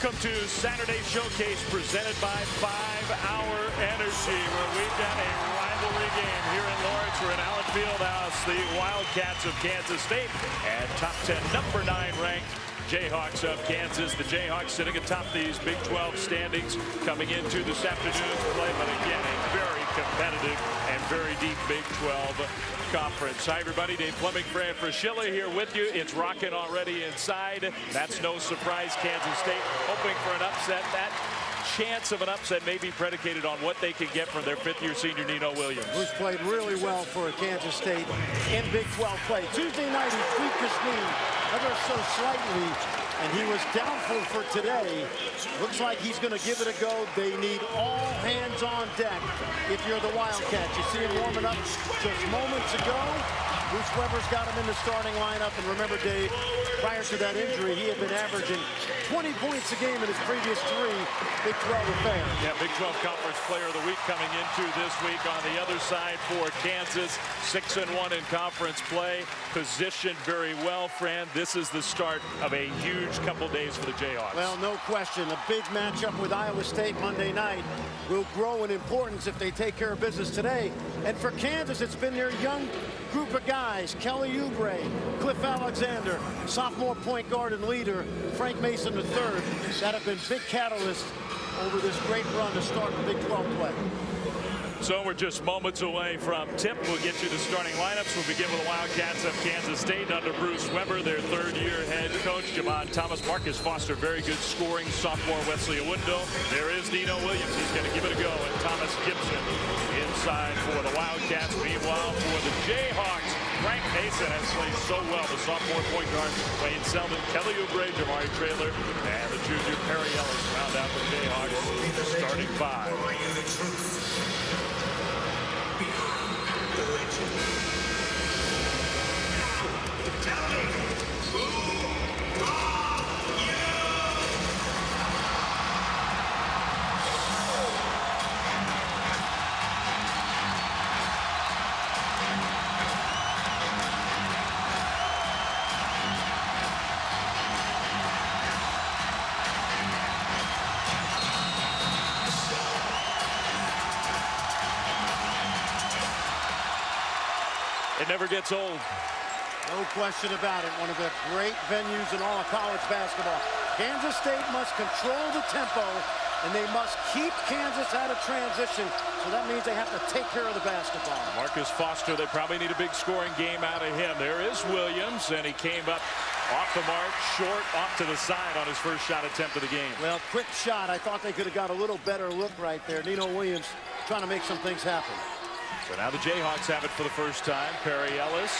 Welcome to Saturday Showcase presented by 5-Hour Energy, where we've got a rivalry game here in Lawrence. We're in Allen Fieldhouse, the Wildcats of Kansas State and top 10, number 9 ranked Jayhawks of Kansas. The Jayhawks sitting atop these Big 12 standings coming into this afternoon's play, but again, a very competitive and very deep Big 12 conference. Hi, everybody. Dave Fleming, Fran Fraschilla here with you. It's rocking already inside. That's no surprise. Kansas State hoping for an upset. That chance of an upset may be predicated on what they can get from their fifth-year senior Nino Williams, who's played really well for Kansas State in Big 12 play. Tuesday night, he tweaked his knee ever so slightly, and he was doubtful for today. Looks like he's going to give it a go. They need all hands on deck if you're the Wildcats. You see him warming up just moments ago. Bruce Weber's got him in the starting lineup. And remember, Dave, prior to that injury, he had been averaging 20 points a game in his previous 3 Big 12 affairs. Yeah, Big 12 Conference Player of the Week coming into this week. On the other side for Kansas, 6-1 in conference play. Positioned very well, Fran. This is the start of a huge couple days for the Jayhawks. Well, no question. A big matchup with Iowa State Monday night will grow in importance if they take care of business today. And for Kansas, it's been their young group of guys, Kelly Oubre, Cliff Alexander, sophomore point guard and leader, Frank Mason III, that have been big catalysts over this great run to start the Big 12 play. So we're just moments away from tip. We'll get you the starting lineups. We'll begin with the Wildcats of Kansas State under Bruce Weber, their third-year head coach. Javon Thomas, Marcus Foster, very good scoring. Sophomore Wesley Awundo. There is Nino Williams. He's going to give it a go. And Thomas Gibson inside for the Wildcats. Meanwhile, for the Jayhawks, Frank Mason has played so well. The sophomore point guard, Wayne Selden, Kelly Oubre, Jamari Traylor, and the junior Perry Ellis round out the Jayhawks starting 5. It never gets old. No question about it. One of the great venues in all of college basketball. Kansas State must control the tempo, and they must keep Kansas out of transition. So that means they have to take care of the basketball. Marcus Foster, they probably need a big scoring game out of him. There is Williams, and he came up off the mark, short, off to the side on his first shot attempt of the game. Well, quick shot. I thought they could have got a little better look right there. Nino Williams trying to make some things happen. So now the Jayhawks have it for the first time. Perry Ellis.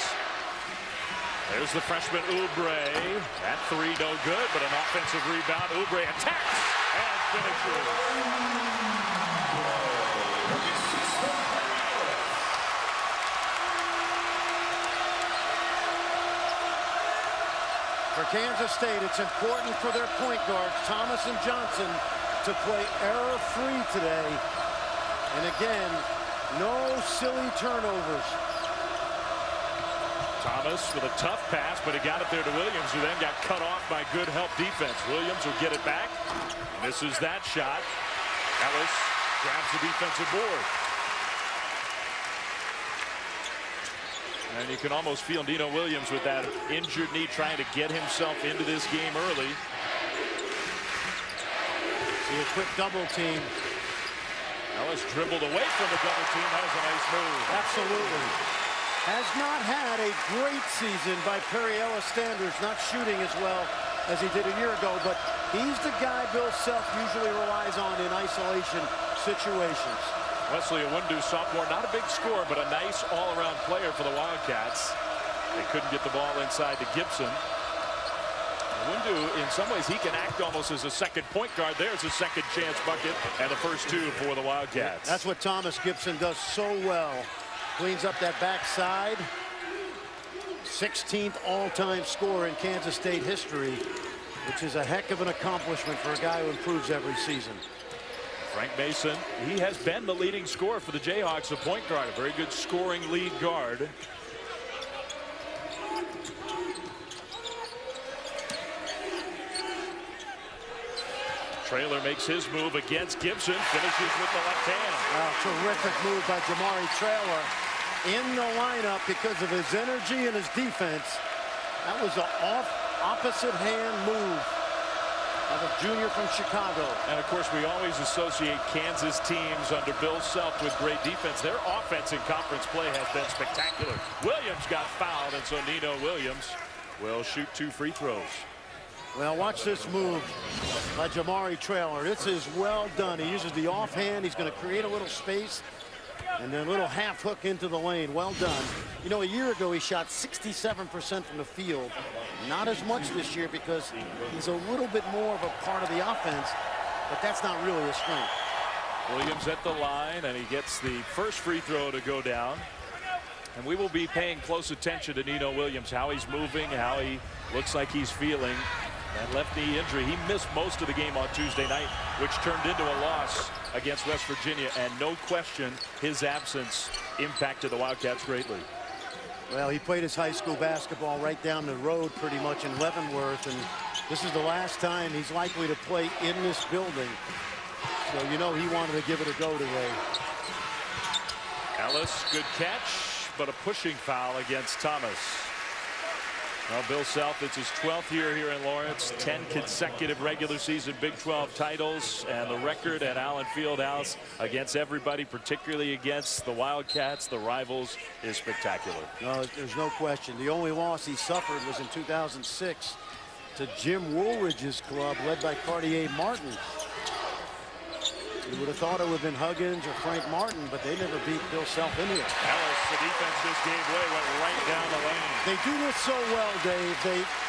There's the freshman Oubre. That 3 no good, but an offensive rebound. Oubre attacks and finishes. For Kansas State, it's important for their point guards, Thomas and Johnson, to play error-free today. And again, no silly turnovers. Thomas with a tough pass, but he got it there to Williams, who then got cut off by good help defense. Williams will get it back. Misses that shot. Ellis grabs the defensive board. And you can almost feel Nino Williams with that injured knee trying to get himself into this game early. See a quick double team. Ellis dribbled away from the double team. That was a nice move. Absolutely. Has not had a great season by Perry Ellis standards, not shooting as well as he did a year ago, but he's the guy Bill Self usually relies on in isolation situations. Wesley Awundo, sophomore, not a big scorer, but a nice all-around player for the Wildcats. They couldn't get the ball inside to Gibson. Awundo, in some ways, he can act almost as a second point guard. There's a second chance bucket, and the first 2 for the Wildcats. That's what Thomas Gibson does so well. Cleans up that backside. 16th all-time scorer in Kansas State history, which is a heck of an accomplishment for a guy who improves every season. Frank Mason, he has been the leading scorer for the Jayhawks, a point guard, a very good scoring lead guard. Traylor makes his move against Gibson, finishes with the left hand. Terrific move by Jamari Traylor in the lineup because of his energy and his defense. That was an opposite hand move of a junior from Chicago. And of course, we always associate Kansas teams under Bill Self with great defense. Their offense in conference play has been spectacular. Williams got fouled, and so Nino Williams will shoot 2 free throws. Well, watch this move by Jamari Traylor. This is well done. He uses the offhand. He's going to create a little space and then a little half hook into the lane. Well done. You know, a year ago he shot 67% from the field. Not as much this year because he's a little bit more of a part of the offense, but that's not really a strength. Williams at the line, and he gets the first free throw to go down. And we will be paying close attention to Nino Williams, how he's moving, how he looks like he's feeling. That left knee injury, he missed most of the game on Tuesday night, which turned into a loss against West Virginia. And no question, his absence impacted the Wildcats greatly. Well, he played his high school basketball right down the road pretty much in Leavenworth, and this is the last time he's likely to play in this building. So you know he wanted to give it a go today. Ellis, good catch, but a pushing foul against Thomas. Well, Bill Self, it's his 12th year here in Lawrence, 10 consecutive regular season Big 12 titles, and the record at Allen Fieldhouse against everybody, particularly against the Wildcats, the rivals, is spectacular. No, there's no question. The only loss he suffered was in 2006 to Jim Woolridge's club, led by Cartier Martin. You would have thought it would have been Huggins or Frank Martin, but they never beat Bill Self in here. Ellis, the defense just gave way, went right down the lane. They do this so well, Dave.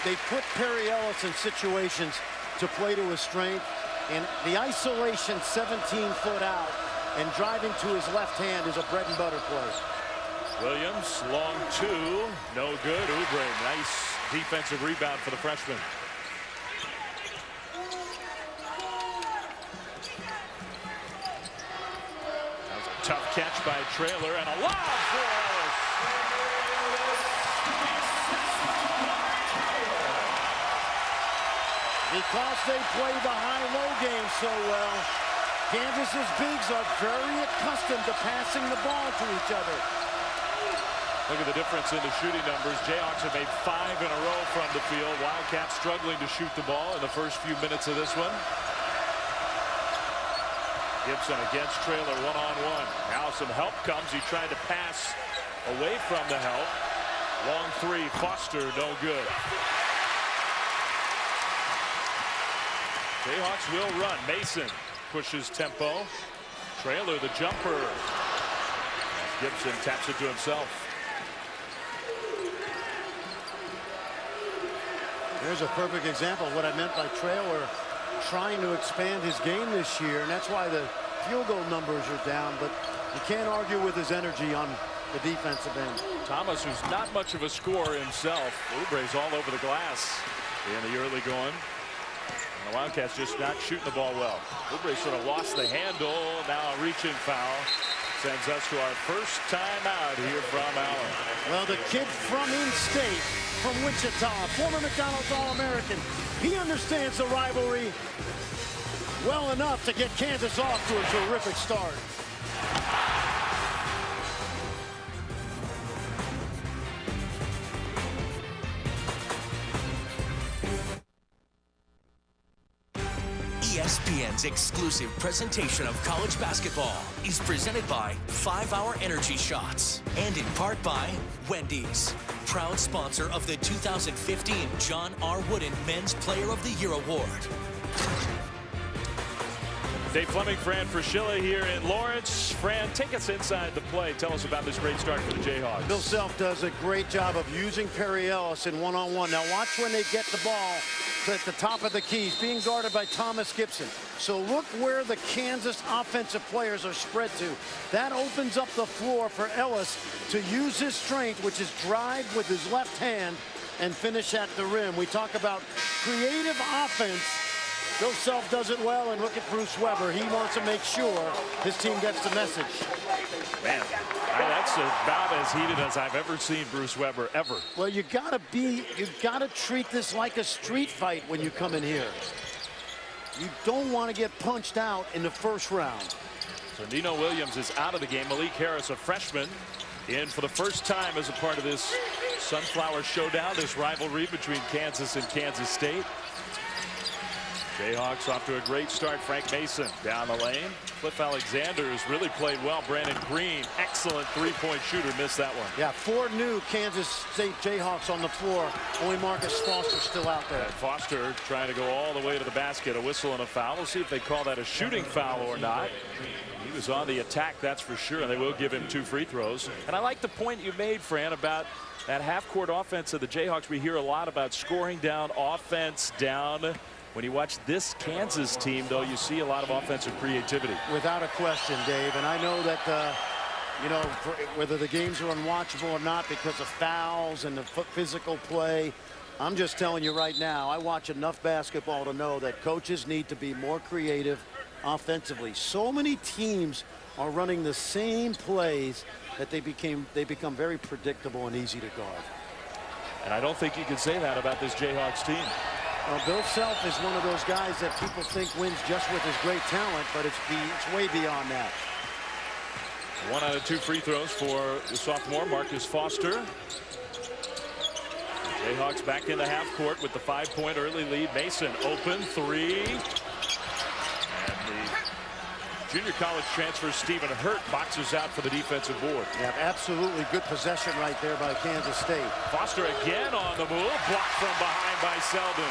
They put Perry Ellis in situations to play to his strength, and the isolation 17 foot out and driving to his left hand is a bread and butter play. Williams, long 2, no good. Oubre, nice defensive rebound for the freshman. Tough catch by Traylor and a lob for Ellis. Because they play the high-low game so well, Kansas's bigs are very accustomed to passing the ball to each other. Look at the difference in the shooting numbers. Jayhawks have made 5 in a row from the field. Wildcats struggling to shoot the ball in the first few minutes of this one. Gibson against Traylor one-on-one. Now some help comes. He tried to pass away from the help. Long 3, Foster, no good. Jayhawks will run. Mason pushes tempo. Traylor, the jumper. Gibson taps it to himself. There's a perfect example of what I meant by Traylor trying to expand his game this year, and that's why the field goal numbers are down, but you can't argue with his energy on the defensive end. Thomas, who's not much of a scorer himself. Oubre's all over the glass in the early going. And the Wildcats just not shooting the ball well. Oubre sort of lost the handle. Now a reaching foul sends us to our first time out here from Allen. Well, the kid from in-state, from Wichita, former McDonald's All-American, he understands the rivalry well enough to get Kansas off to a terrific start. ESPN's exclusive presentation of college basketball is presented by 5-Hour Energy Shots and in part by Wendy's, proud sponsor of the 2015 John R. Wooden Men's Player of the Year Award. Dave Fleming, Fran Fraschilla here in Lawrence. Fran, take us inside the play. Tell us about this great start for the Jayhawks. Bill Self does a great job of using Perry Ellis in one-on-one. Now watch when they get the ball at the top of the keys, being guarded by Thomas Gibson. So look where the Kansas offensive players are spread to. That opens up the floor for Ellis to use his strength, which is drive with his left hand and finish at the rim. We talk about creative offense. Bill Self does it well, and look at Bruce Weber. He wants to make sure his team gets the message. Man, that's about as heated as I've ever seen Bruce Weber, ever. Well, you've got to treat this like a street fight when you come in here. You don't want to get punched out in the first round. So Nino Williams is out of the game. Malik Harris, a freshman, in for the first time as a part of this Sunflower Showdown, this rivalry between Kansas and Kansas State. Jayhawks off to a great start. Frank Mason down the lane. Cliff Alexander has really played well. Brandon Green, excellent three-point shooter, missed that one. Yeah, 4 new Kansas State Jayhawks on the floor. Only Marcus Foster still out there. And Foster trying to go all the way to the basket. A whistle and a foul. We'll see if they call that a shooting foul or not. He was on the attack, that's for sure, and they will give him 2 free throws. And I like the point you made, Fran, about that half-court offense of the Jayhawks. We hear a lot about scoring down, offense down. When you watch this Kansas team, though, you see a lot of offensive creativity. Without a question, Dave. And I know that, you know, whether the games are unwatchable or not because of fouls and the physical play, I'm just telling you right now, I watch enough basketball to know that coaches need to be more creative offensively. So many teams are running the same plays that they become very predictable and easy to guard. And I don't think you can say that about this Jayhawks team. Well, Bill Self is one of those guys that people think wins just with his great talent, but it's way beyond that. 1 out of 2 free throws for the sophomore, Marcus Foster. Jayhawks back in the half court with the 5-point early lead. Mason open 3. And the junior college transfer Stephen Hurt boxes out for the defensive board. Yeah, absolutely good possession right there by Kansas State. Foster again on the move, blocked from behind by Selden.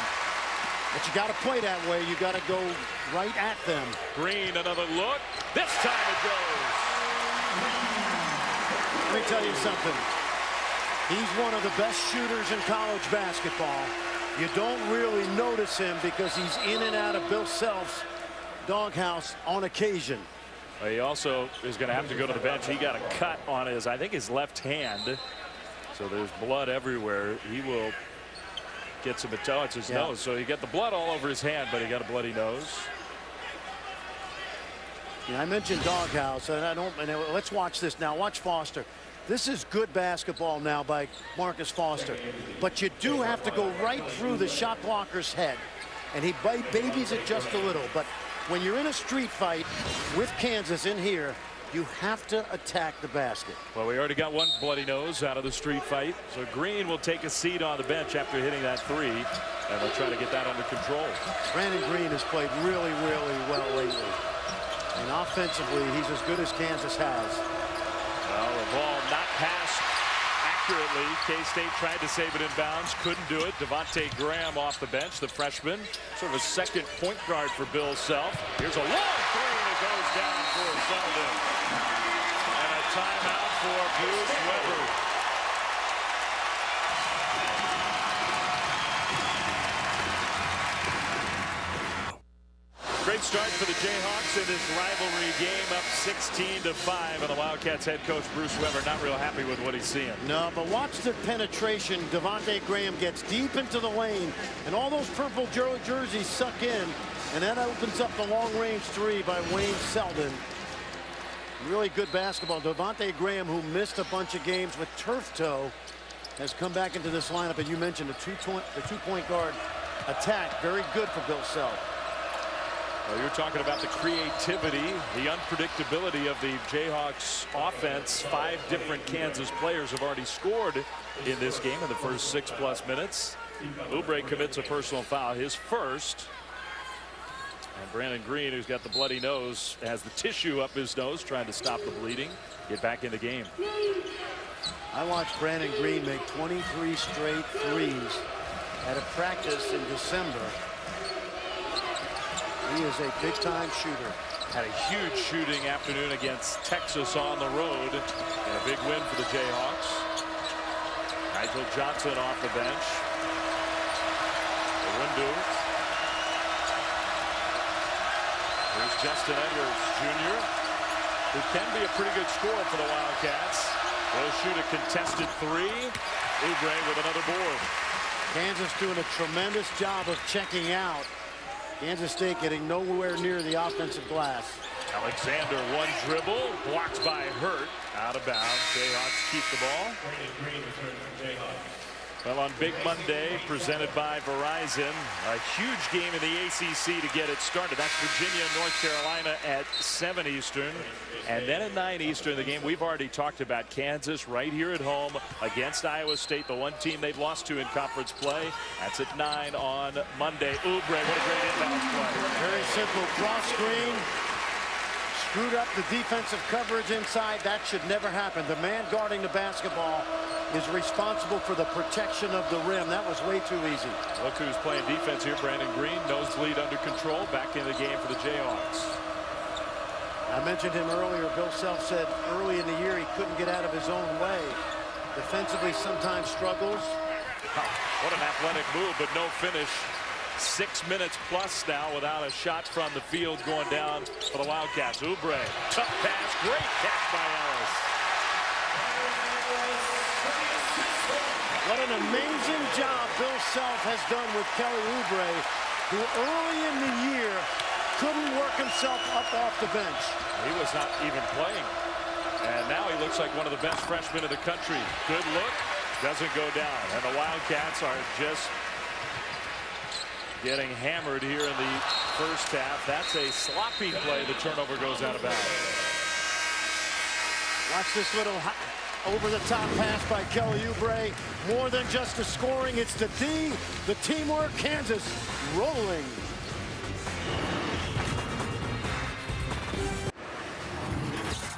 But you got to play that way. You got to go right at them. Green, another look. This time it goes. Let me tell you something. He's one of the best shooters in college basketball. You don't really notice him because he's in and out of Bill Self's doghouse on occasion. He also is going to have to go to the bench. He got a cut on his, I think, his left hand. So there's blood everywhere. He will get some touch his nose. So he got the blood all over his hand, but he got a bloody nose. Yeah, I mentioned doghouse, and let's watch this now. Watch Foster. This is good basketball now by Marcus Foster, but you do have to go right through the shot blocker's head, and he babies it just a little. But when you're in a street fight with Kansas in here, you have to attack the basket. Well, we already got one bloody nose out of the street fight. So Green will take a seat on the bench after hitting that 3. And they'll try to get that under control. Brandon Green has played really, really well lately. And offensively, he's as good as Kansas has. Well, the ball not passed accurately. K-State tried to save it in bounds. Couldn't do it. Devontae Graham off the bench, the freshman. Sort of a second point guard for Bill Self. Here's a long 3, and it goes down for Selden. And a timeout for Bruce Weber. Great start for the Jayhawks in this rivalry game, up 16-5, and the Wildcats head coach Bruce Weber not real happy with what he's seeing. No, but watch the penetration. Devontae Graham gets deep into the lane, and all those purple jerseys suck in, and that opens up the long-range 3 by Wayne Selden. Really good basketball. Devontae Graham, who missed a bunch of games with turf toe, has come back into this lineup, and you mentioned the two-point guard attack. Very good for Bill Self. Well, you're talking about the creativity, the unpredictability of the Jayhawks offense. 5 different Kansas players have already scored in this game in the first 6+ minutes. Oubre commits a personal foul, his first. And Brandon Green, who's got the bloody nose, has the tissue up his nose, trying to stop the bleeding, get back in the game. I watched Brandon Green make 23 straight threes at a practice in December. He is a big-time shooter. Had a huge shooting afternoon against Texas on the road, and a big win for the Jayhawks. Nigel Johnson off the bench. Windu. Here's Justin Edwards Jr., who can be a pretty good scorer for the Wildcats. Will shoot a contested 3. Oubre with another board. Kansas doing a tremendous job of checking out. Kansas State getting nowhere near the offensive glass. Alexander, one dribble, blocked by Hurt, out of bounds. Jayhawks keep the ball. Well, on Big Monday, presented by Verizon, a huge game in the ACC to get it started. That's Virginia, North Carolina at 7 Eastern. And then at 9 Eastern, the game we've already talked about, Kansas right here at home against Iowa State, the one team they've lost to in conference play. That's at 9 on Monday. Oubre, what a great inbound play. Very simple cross screen. Screwed up the defensive coverage inside. That should never happen. The man guarding the basketball is responsible for the protection of the rim. That was way too easy. Look who's playing defense here. Brandon Green, nosebleed under control, back in the game for the Jayhawks. I mentioned him earlier. Bill Self said early in the year he couldn't get out of his own way. Defensively sometimes struggles. What an athletic move, but no finish. 6 minutes plus now without a shot from the field going down for the Wildcats. Oubre, tough pass, great catch by Ellis. What an amazing job Bill Self has done with Kelly Oubre, who early in the year couldn't work himself up off the bench. He was not even playing. And now he looks like one of the best freshmen in the country. Good look, doesn't go down. And the Wildcats are just getting hammered here in the first half. That's a sloppy play. The turnover goes out of bounds. Watch this little over-the-top pass by Kelly Oubre. More than just the scoring, it's the D, the teamwork. Kansas rolling.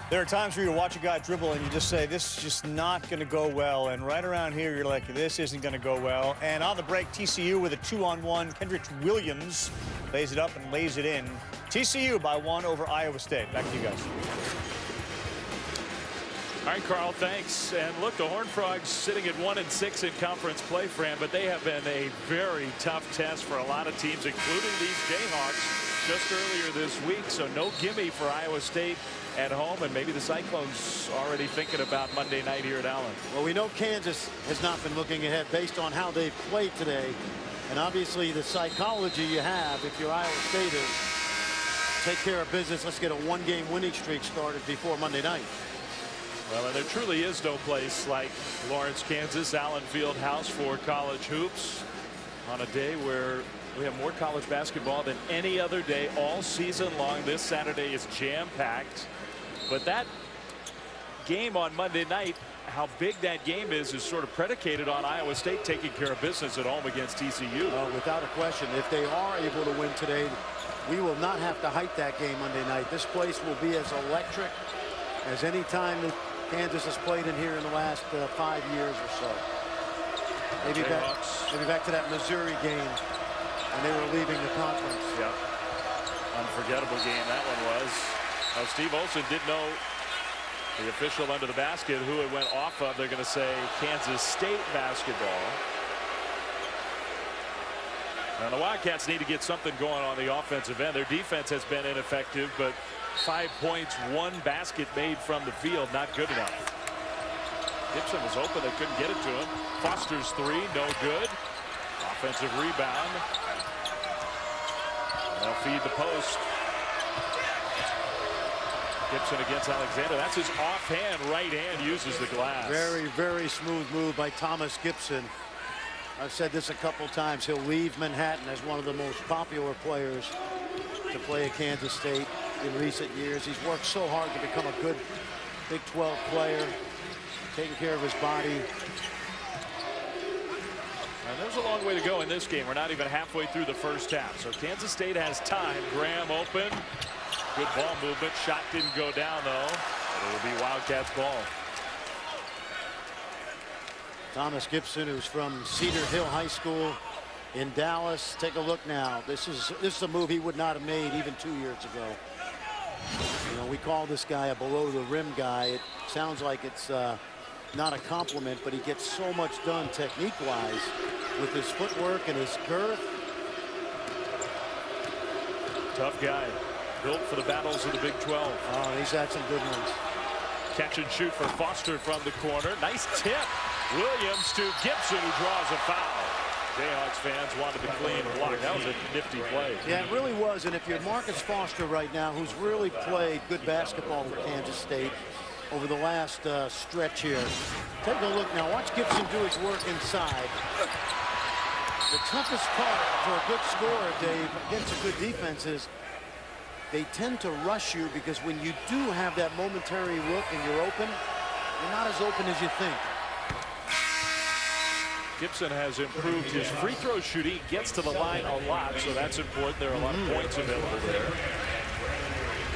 There are times where you watch a guy dribble and you just say, this is just not going to go well. And right around here, you're like, this isn't going to go well. And on the break, TCU with a 2-on-1. Kendrick Williams lays it up and lays it in. TCU by 1 over Iowa State. Back to you guys. All right, Carl, thanks. And look, the Horned Frogs sitting at 1-6 in conference play, Fran, but they have been a very tough test for a lot of teams, including these Jayhawks just earlier this week. So no gimme for Iowa State at home, and maybe the Cyclones already thinking about Monday night here at Allen. Well, we know Kansas has not been looking ahead based on how they've played today. And obviously the psychology you have if you're Iowa Staters, take care of business. Let's get a one-game winning streak started before Monday night. Well, and there truly is no place like Lawrence, Kansas, Allen Fieldhouse for college hoops on a day where we have more college basketball than any other day all season long. This Saturday is jam-packed. But that game on Monday night, how big that game is sort of predicated on Iowa State taking care of business at home against TCU. Without a question, if they are able to win today, we will not have to hype that game Monday night. This place will be as electric as any time that Kansas has played in here in the last 5 years or so. Maybe back to that Missouri game when they were leaving the conference. Yep. Unforgettable game that one was. Now, Steve Olson did know the official under the basket who it went off of. They're going to say Kansas State basketball. Now the Wildcats need to get something going on the offensive end. Their defense has been ineffective, but 5 points, 1 basket made from the field, not good enough. Gibson was open, they couldn't get it to him. Foster's 3, no good. Offensive rebound. They'll feed the post. Gibson against Alexander. That's his offhand, right hand uses the glass. Very, very smooth move by Thomas Gibson. I've said this a couple times. He'll leave Manhattan as one of the most popular players to play at Kansas State in recent years. He's worked so hard to become a good Big 12 player, taking care of his body. And there's a long way to go in this game. We're not even halfway through the first half. So Kansas State has time. Graham open. Good ball movement. Shot didn't go down, though. It will be Wildcats ball. Thomas Gibson, who's from Cedar Hill High School in Dallas. Take a look now. This is a move he would not have made even 2 years ago. You know, we call this guy a below the rim guy. It sounds like it's not a compliment, but he gets so much done technique-wise with his footwork and his girth. Tough guy. Built for the battles of the Big 12. Oh, he's had some good ones. Catch and shoot for Foster from the corner. Nice tip. Williams to Gibson, who draws a foul. Jayhawks fans wanted the clean block. That was a nifty play. Yeah, it really was. And if you're Marcus Foster right now, who's really played good basketball for Kansas State, over the last stretch here. Take a look now. Watch Gibson do his work inside. The toughest part for a good scorer, Dave, against a good defense is they tend to rush you, because when you do have that momentary look and you're open, you're not as open as you think. Gibson has improved his free throw shooting. He gets to the line a lot, so that's important. There are a lot of points available there.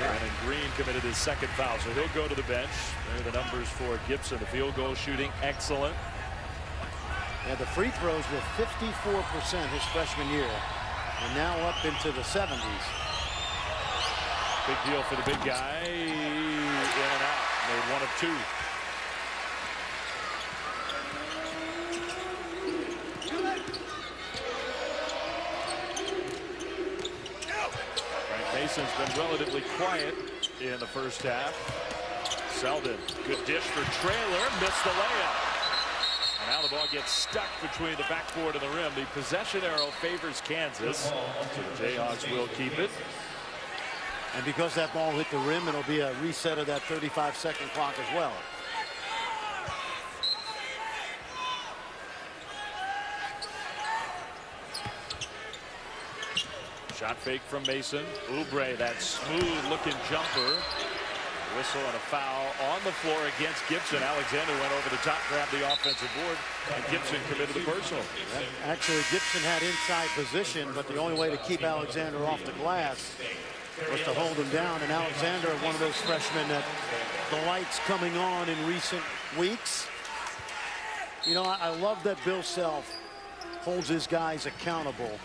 And Green committed his second foul, so he'll go to the bench. There are the numbers for Gibson. The field goal shooting, excellent. And the free throws were 54% his freshman year, and now up into the 70s. Big deal for the big guy. In and out. Made one of two. Frank Mason's been relatively quiet in the first half. Selden, good dish for Traylor, missed the layup. And now the ball gets stuck between the backboard and the rim. The possession arrow favors Kansas, so the Jayhawks will keep it. And because that ball hit the rim, it'll be a reset of that 35-second clock as well. Shot fake from Mason. Oubre, that smooth-looking jumper. Whistle and a foul on the floor against Gibson. Alexander went over the top, grabbed the offensive board, and Gibson committed the personal. Actually, Gibson had inside position, but the only way to keep Alexander off the glass was to hold him down. And Alexander, one of those freshmen that the light's coming on in recent weeks. You know, I love that Bill Self holds his guys accountable,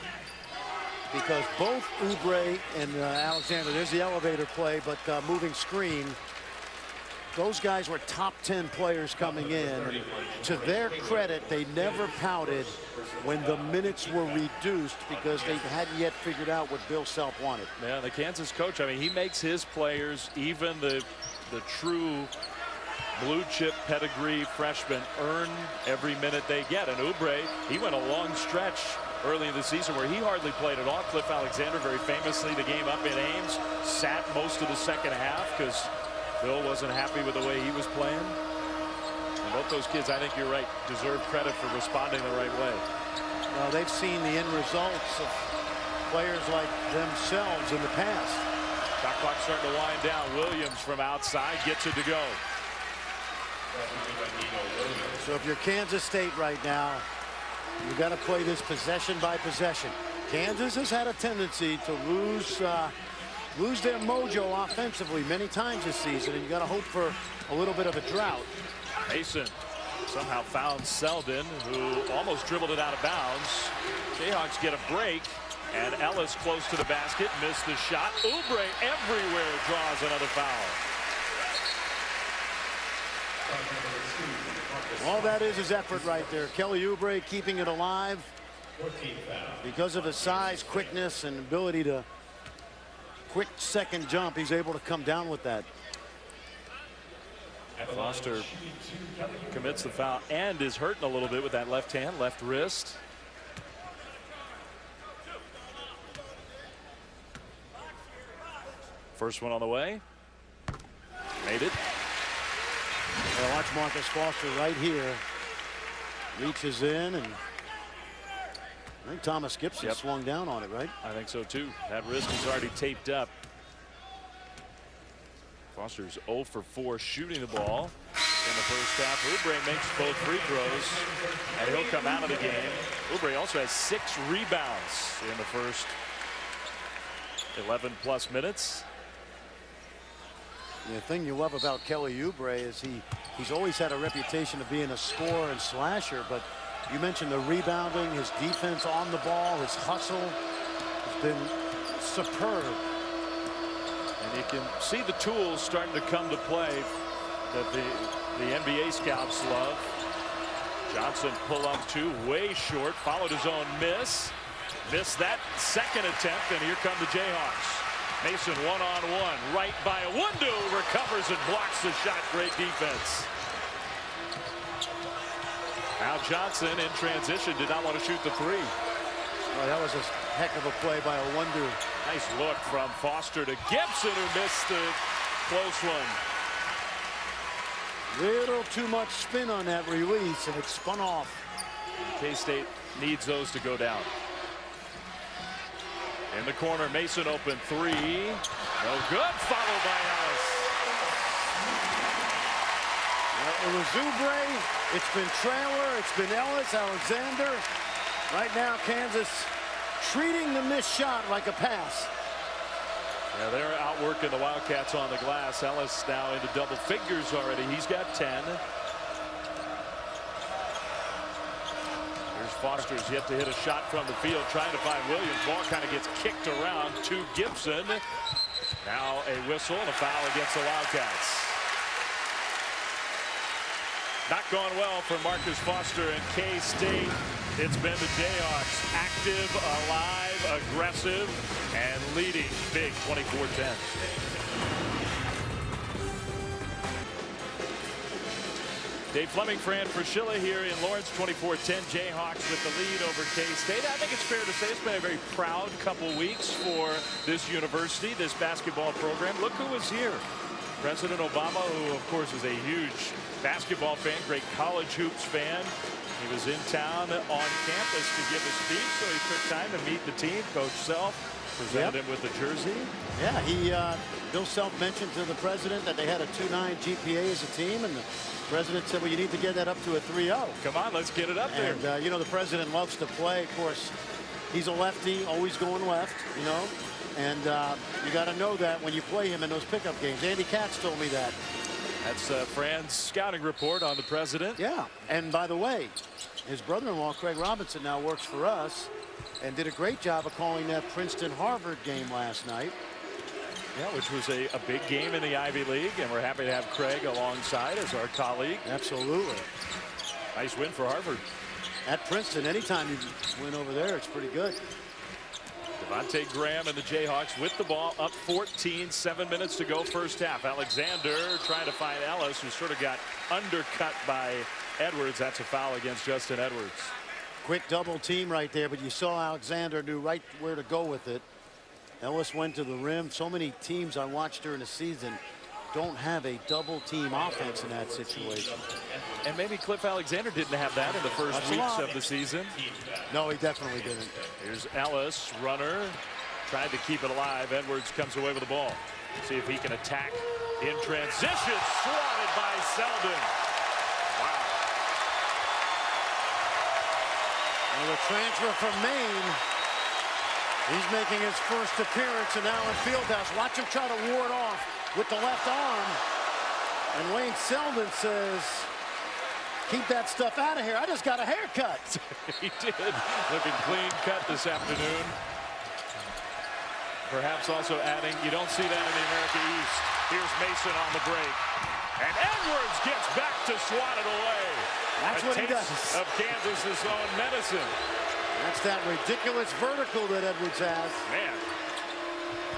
because both Oubre and Alexander, there's the elevator play, but moving screen, those guys were top 10 players coming in. And to their credit, they never pouted when the minutes were reduced, because they hadn't yet figured out what Bill Self wanted. Yeah, the Kansas coach, I mean, he makes his players, even the true blue chip pedigree freshmen, earn every minute they get. And Oubre, he went a long stretch early in the season where he hardly played at all. Cliff Alexander, very famously, the game up in Ames, sat most of the second half because Bill wasn't happy with the way he was playing. And both those kids, I think you're right, deserve credit for responding the right way. Well, they've seen the end results of players like themselves in the past. Shot clock starting to wind down. Williams from outside gets it to go. So if you're Kansas State right now, you've got to play this possession by possession. Kansas has had a tendency to lose their mojo offensively many times this season, and you got to hope for a little bit of a drought. Mason somehow found Selden, who almost dribbled it out of bounds. Jayhawks get a break, and Ellis close to the basket, missed the shot. Oubre everywhere draws another foul. All that is effort right there. Kelly Oubre keeping it alive because of his size, quickness, and ability to quick second jump. He's able to come down with that. Foster commits the foul and is hurting a little bit with that left hand, left wrist. First one on the way. Made it. Well, watch Marcus Foster right here. Reaches in, and I think Thomas Gibson swung down on it, right? I think so too. That wrist is already taped up. Foster's 0 for 4 shooting the ball in the first half. Oubre makes both free throws, and he'll come out of the game. Oubre also has 6 rebounds in the first 11+ minutes. The thing you love about Kelly Oubre is he's always had a reputation of being a scorer and slasher, but you mentioned the rebounding, his defense on the ball, his hustle has been superb. And you can see the tools starting to come to play that the NBA scouts love. Johnson pull up 2, way short, followed his own miss. Missed that second attempt, and here come the Jayhawks. Mason one-on-one, right by Awundu, recovers and blocks the shot. Great defense. Now Johnson in transition did not want to shoot the 3. Oh, that was a heck of a play by Awundu. Nice look from Foster to Gibson, who missed the close one. Little too much spin on that release, and it spun off. K-State needs those to go down. In the corner, Mason open three. No good, followed by Ellis. It was Oubre, it's been Traylor, it's been Ellis, Alexander. Right now, Kansas treating the missed shot like a pass. Yeah, they're outworking the Wildcats on the glass. Ellis now into double figures already. He's got 10. Here's Foster's yet to hit a shot from the field, trying to find Williams. Ball kind of gets kicked around to Gibson. Now a whistle and a foul against the Wildcats. Not going well for Marcus Foster and K-State. It's been the Jayhawks active, alive, aggressive, and leading big 24-10. Dave Fleming, Fran Fraschilla here in Lawrence, 24-10. Jayhawks with the lead over K-State. I think it's fair to say it's been a very proud couple weeks for this university, this basketball program. Look who was here. President Obama, who of course is a huge basketball fan, great college hoops fan. He was in town on campus to give a speech, so he took time to meet the team. Coach Self presented him with the jersey. Yeah, Bill Self mentioned to the president that they had a 2.9 GPA as a team, and the president said, well, you need to get that up to a 3.0. Come on, let's get it up there. And, you know, the president loves to play. Of course, he's a lefty, always going left, you know. And you got to know that when you play him in those pickup games. Andy Katz told me that. That's Fran's scouting report on the president. Yeah, and by the way, his brother-in-law, Craig Robinson, now works for us and did a great job of calling that Princeton-Harvard game last night. Yeah, which was a big game in the Ivy League, and we're happy to have Craig alongside as our colleague. Absolutely. Nice win for Harvard. At Princeton, anytime you win over there, it's pretty good. Devontae Graham and the Jayhawks with the ball, up 14, 7 minutes to go first half. Alexander trying to find Ellis, who sort of got undercut by Edwards. That's a foul against Justin Edwards. Quick double team right there, but you saw Alexander knew right where to go with it. Ellis went to the rim. So many teams I watched during the season don't have a double team offense in that situation. And maybe Cliff Alexander didn't have that in the first weeks of the season. No, he definitely didn't. Here's Ellis, runner, tried to keep it alive. Edwards comes away with the ball. See if he can attack in transition. Swatted by Selden. Wow. Well, the transfer from Maine. He's making his first appearance in Allen Fieldhouse. Watch him try to ward off with the left arm. And Wayne Selden says, keep that stuff out of here. I just got a haircut. He did. Looking clean cut this afternoon. Perhaps also adding, you don't see that in the America East. Here's Mason on the break. And Edwards gets back to swat it away. That's what he does. Of Kansas's own medicine. That's that ridiculous vertical that Edwards has. Man.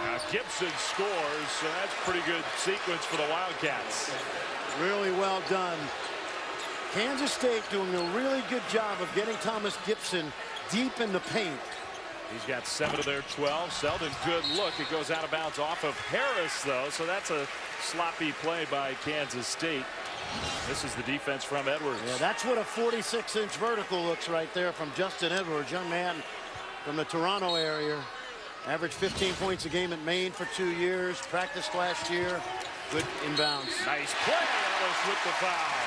Now Gibson scores, so that's pretty good sequence for the Wildcats. Really well done. Kansas State doing a really good job of getting Thomas Gibson deep in the paint. He's got 7 of their 12. Selden, good look. It goes out of bounds off of Harris, though, so that's a sloppy play by Kansas State. This is the defense from Edwards. Yeah, that's what a 46-inch vertical looks right there from Justin Edwards, young man from the Toronto area. Averaged 15 points a game at Maine for 2 years. Practiced last year. Good inbounds. Nice play. Ellis with the foul.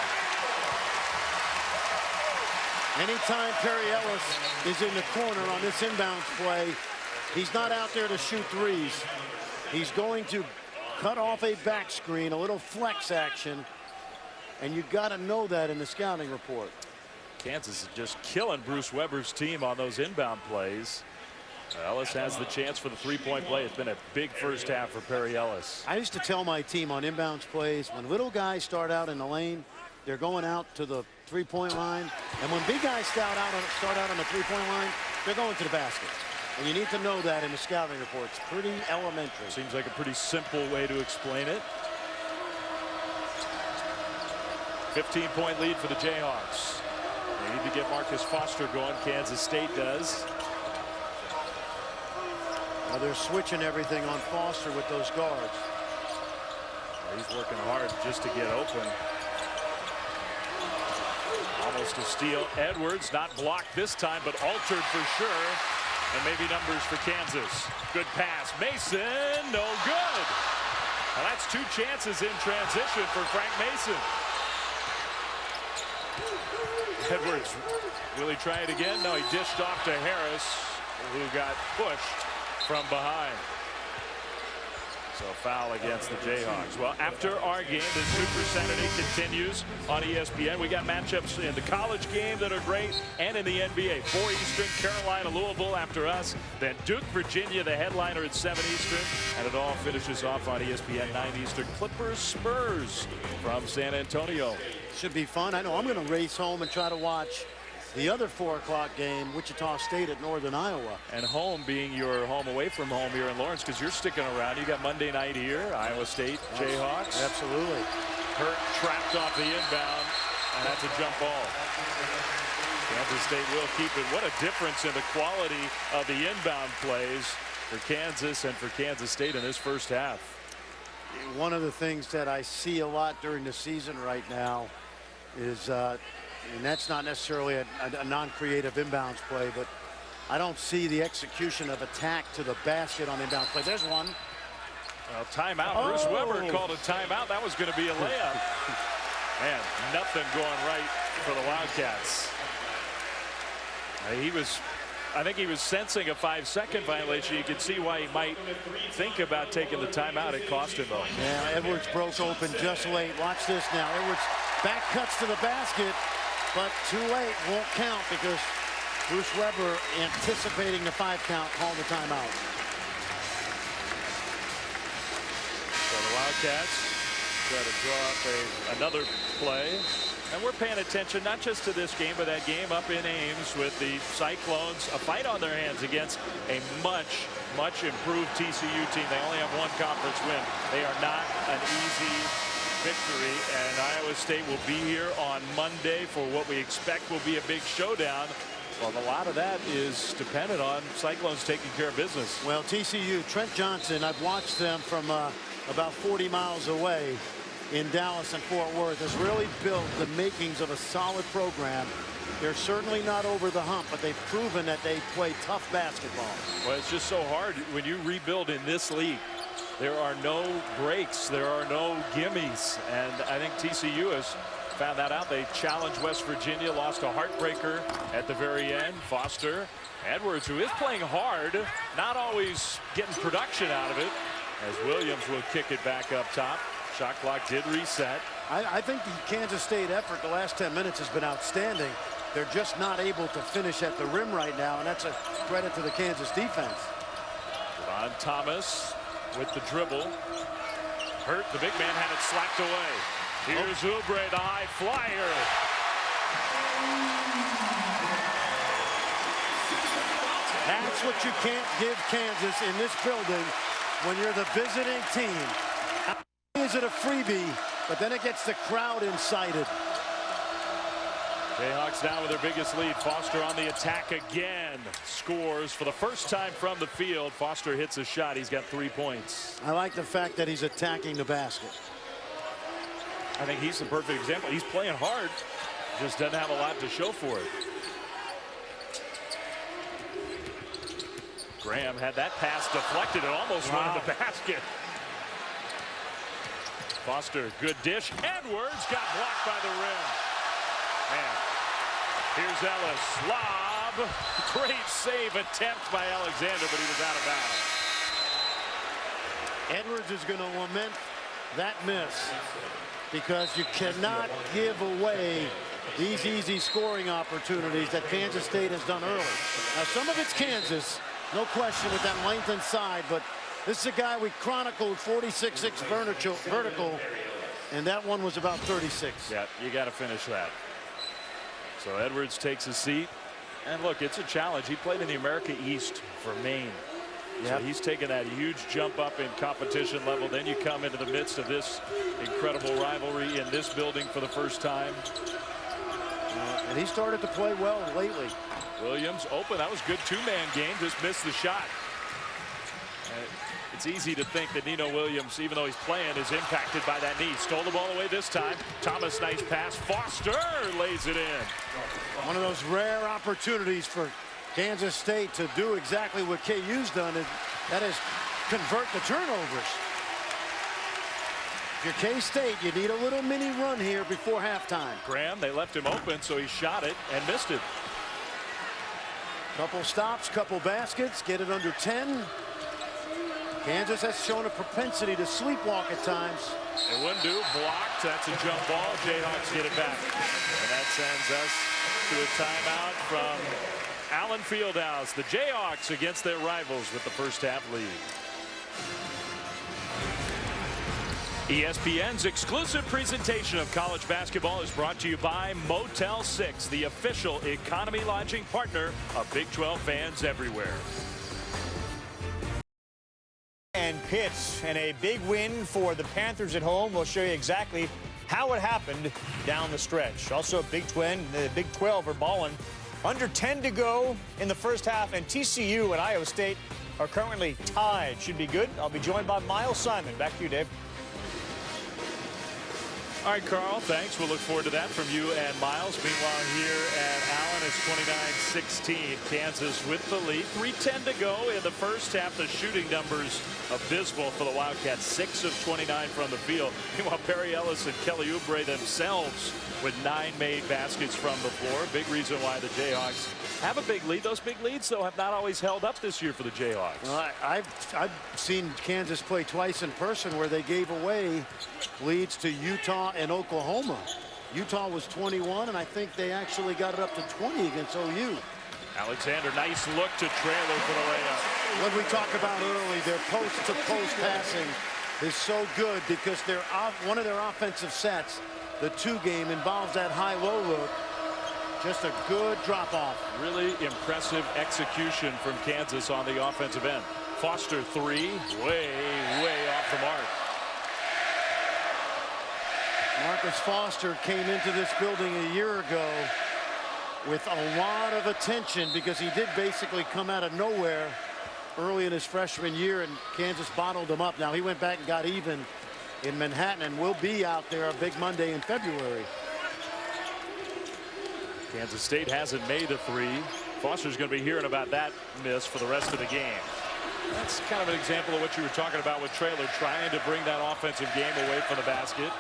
Anytime Perry Ellis is in the corner on this inbounds play, he's not out there to shoot threes. He's going to cut off a back screen, a little flex action. And you got to know that in the scouting report. Kansas is just killing Bruce Weber's team on those inbound plays. Ellis has the chance for the three-point play. It's been a big first half for Perry Ellis. I used to tell my team on inbounds plays, when little guys start out in the lane, they're going out to the three-point line. And when big guys start out on the three-point line, they're going to the basket. And you need to know that in the scouting report. It's pretty elementary. Seems like a pretty simple way to explain it. 15-point lead for the Jayhawks. They need to get Marcus Foster going. Kansas State does. Now they're switching everything on Foster with those guards. He's working hard just to get open. Tries to steal. Edwards, not blocked this time, but altered for sure. And maybe numbers for Kansas. Good pass. Mason, no good. Now that's 2 chances in transition for Frank Mason. Edwards, will he try it again? No, he dished off to Harris, who got pushed from behind. So foul against the Jayhawks. Well, after our game, the Super Saturday continues on ESPN. We got matchups in the college game that are great and in the NBA. 4 Eastern, Carolina, Louisville after us. Then Duke, Virginia, the headliner at 7 Eastern. And it all finishes off on ESPN 9 Eastern. Clippers, Spurs from San Antonio. Should be fun. I know I'm going to race home and try to watch the other 4 o'clock game, Wichita State at Northern Iowa. And home being your home away from home here in Lawrence, because you're sticking around. You got Monday night here, Iowa State, Jayhawks. Absolutely. Hurt trapped off the inbound, and that's a jump ball. Kansas State will keep it. What a difference in the quality of the inbound plays for Kansas and for Kansas State in this first half. One of the things that I see a lot during the season right now is and that's not necessarily a non-creative inbounds play, but I don't see the execution of attack to the basket on inbound play. There's one. Well, timeout. Bruce Weber called a timeout. That was going to be a layup. Man, nothing going right for the Wildcats. I think he was sensing a 5-second violation. You can see why he might think about taking the timeout. It cost him, though. Yeah, Edwards broke open just late. Watch this now. Edwards back cuts to the basket, but too late. Won't count because Bruce Weber, anticipating the 5 count, called the timeout. So the Wildcats try to draw up another play. And we're paying attention not just to this game, but that game up in Ames with the Cyclones, a fight on their hands against a much, much improved TCU team. They only have 1 conference win. They are not an easy victory, and Iowa State will be here on Monday for what we expect will be a big showdown. Well, a lot of that is dependent on Cyclones taking care of business. Well, TCU, Trent Johnson, I've watched them from about 40 miles away in Dallas and Fort Worth, has really built the makings of a solid program. They're certainly not over the hump, but they've proven that they play tough basketball. Well, it's just so hard when you rebuild in this league. There are no breaks. There are no gimmies. And I think TCU has found that out. They challenged West Virginia, lost a heartbreaker at the very end. Foster, Edwards, who is playing hard, not always getting production out of it, as Williams will kick it back up top. Shot clock did reset. I think the Kansas State effort the last 10 minutes has been outstanding. They're just not able to finish at the rim right now, and that's a credit to the Kansas defense. Ron Thomas with the dribble. Hurt. The big man had it slapped away. Here's Oubre, the high flyer. That's what you can't give Kansas in this building when you're the visiting team. Is it a freebie, but then it gets the crowd incited. Jayhawks down with their biggest lead. Foster on the attack again. Scores for the first time from the field. Foster hits a shot. He's got 3 points. I like the fact that he's attacking the basket. I think he's the perfect example. He's playing hard. Just doesn't have a lot to show for it. Graham had that pass deflected. It almost went in the basket. Foster, good dish. Edwards got blocked by the rim. Man, here's Ellis. Lob. Great save attempt by Alexander, but he was out of bounds. Edwards is going to lament that miss because you cannot give away these easy scoring opportunities that Kansas State has done early. Now, some of it's Kansas, no question, with that length inside, but this is a guy we chronicled 46-6 vertical, and that one was about 36. Yeah, you got to finish that. So Edwards takes a seat. And look, it's a challenge. He played in the America East for Maine. Yep. So he's taken that huge jump up in competition level. Then you come into the midst of this incredible rivalry in this building for the first time. And he started to play well lately. Williams open. That was good 2-man game. Just missed the shot. It's easy to think that Nino Williams, even though he's playing, is impacted by that knee. Stole the ball away this time. Thomas, nice pass. Foster lays it in. One of those rare opportunities for Kansas State to do exactly what KU's done, and that is convert the turnovers. If you're K-State, you need a little mini run here before halftime. Graham, they left him open, so he shot it and missed it. Couple stops, couple baskets, get it under 10. Kansas has shown a propensity to sleepwalk at times. It wouldn't do. Blocked. That's a jump ball. Jayhawks get it back. And that sends us to a timeout from Allen Fieldhouse. The Jayhawks against their rivals with the first half lead. ESPN's exclusive presentation of college basketball is brought to you by Motel 6, the official economy lodging partner of Big 12 fans everywhere. And Pitt, and a big win for the Panthers at home. We'll show you exactly how it happened down the stretch. Also, Big 12 are balling. Under 10 to go in the first half, and TCU and Iowa State are currently tied. Should be good. I'll be joined by Miles Simon. Back to you, Dave. All right, Carl, thanks. We'll look forward to that from you and Miles. Meanwhile, here at Allen, it's 29-16. Kansas with the lead. 3:10 to go in the first half. The shooting numbers abysmal for the Wildcats. 6 of 29 from the field. Meanwhile, Barry Ellis and Kelly Oubre themselves with 9 made baskets from the floor. Big reason why the Jayhawks have a big lead. Those big leads, though, have not always held up this year for the Jayhawks. Well, I've seen Kansas play twice in person where they gave away leads to Utah and Oklahoma. Utah was 21, and I think they actually got it up to 20 against OU. Alexander, nice look to Traylor for the layup. What we talked about early, their post-to-post passing is so good because one of their offensive sets, the 2 game, involves that high-low look. Just a good drop-off. Really impressive execution from Kansas on the offensive end. Foster 3, way off the mark. Marcus Foster came into this building a year ago with a lot of attention because he did basically come out of nowhere early in his freshman year, and Kansas bottled him up. Now he went back and got even in Manhattan and will be out there a big Monday in February. Kansas State hasn't made the 3. Foster's going to be hearing about that miss for the rest of the game. That's kind of an example of what you were talking about with Traylor, trying to bring that offensive game away from the basket.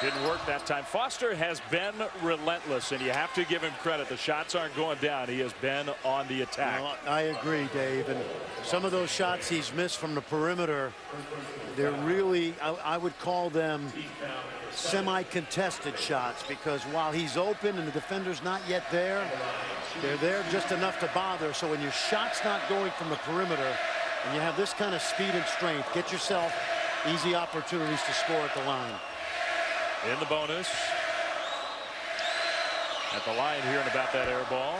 Didn't work that time. Foster has been relentless, and you have to give him credit. The shots aren't going down. He has been on the attack. Well, I agree, Dave. And some of those shots he's missed from the perimeter, they're really, I would call them semi-contested shots, because while he's open and the defender's not yet there, they're there just enough to bother. So when your shot's not going from the perimeter and you have this kind of speed and strength, get yourself easy opportunities to score at the line. In the bonus. At the line hearing about that air ball.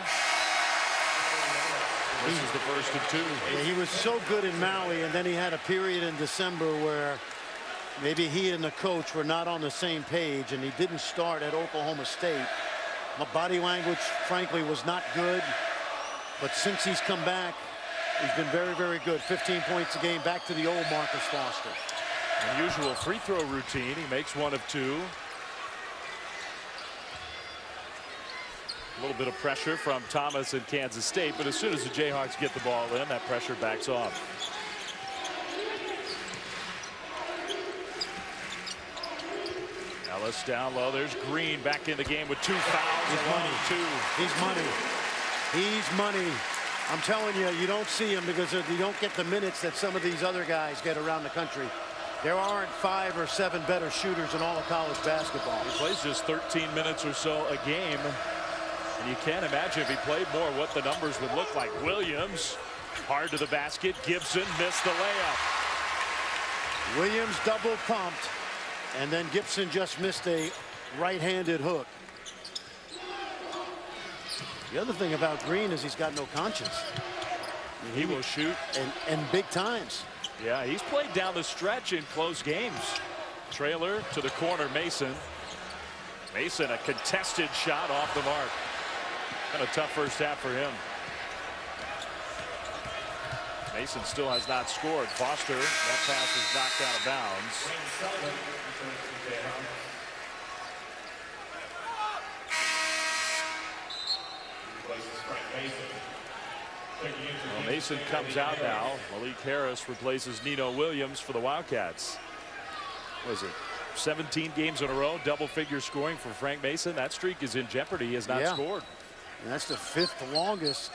This is the first of 2. Yeah, he was so good in Maui, and then he had a period in December where maybe he and the coach were not on the same page, and he didn't start at Oklahoma State. My body language, frankly, was not good. But since he's come back, he's been very good. 15 points a game, back to the old Marcus Foster. Unusual free throw routine. He makes 1 of 2. A little bit of pressure from Thomas and Kansas State, but as soon as the Jayhawks get the ball in, that pressure backs off. Ellis down low. There's Green back in the game with 2 fouls. He's money. 2. He's money. He's money. I'm telling you, you don't see him because you don't get the minutes that some of these other guys get around the country. There aren't 5 or 7 better shooters in all of college basketball. He plays just 13 minutes or so a game. And you can't imagine if he played more what the numbers would look like. Williams hard to the basket. Gibson missed the layup. Williams double pumped, and then Gibson just missed a right-handed hook. The other thing about Green is he's got no conscience. He will shoot. And big times. Yeah, he's played down the stretch in close games. Trailer to the corner, Mason. Mason, a contested shot off the mark. Kind of tough first half for him. Mason still has not scored. Foster, that pass is knocked out of bounds. Well, Mason comes out now. Malik Harris replaces Nino Williams for the Wildcats. What is it? 17 games in a row, double-figure scoring for Frank Mason. That streak is in jeopardy. He has not scored. And that's the 5th longest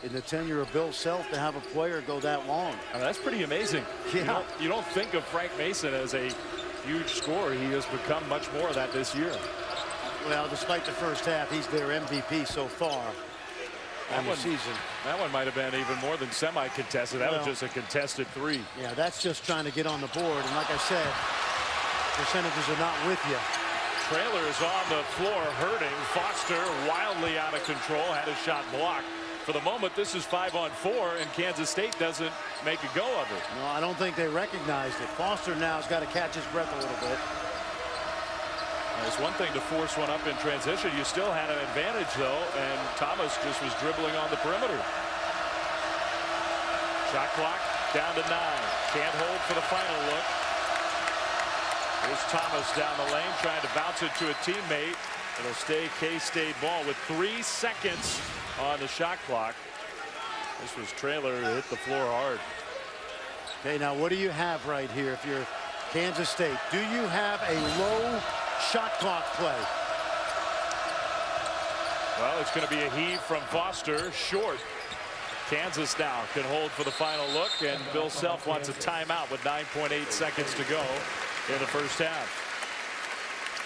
in the tenure of Bill Self to have a player go that long. I mean, that's pretty amazing. Yeah. You don't think of Frank Mason as a huge scorer. He has become much more of that this year. Well, despite the first half, he's their MVP so far in the season. That one might have been even more than semi-contested. That was just a contested 3. Yeah, that's just trying to get on the board. And like I said, percentages are not with you. Trailer is on the floor hurting. Foster wildly out of control, had a shot blocked. For the moment, this is 5-on-4, and Kansas State doesn't make a go of it. No, I don't think they recognized it. Foster now has got to catch his breath a little bit. It's one thing to force one up in transition. You still had an advantage, though, and Thomas just was dribbling on the perimeter. Shot clock down to 9. Can't hold for the final look. Here's Thomas down the lane, trying to bounce it to a teammate. It'll stay K-State ball with 3 seconds on the shot clock. This was Trailer who hit the floor hard. Okay, now what do you have right here if you're Kansas State? Do you have a low shot clock play? Well, it's going to be a heave from Foster, short. Kansas now can hold for the final look, and Bill Self wants a timeout with 9.8 seconds to go in the first half.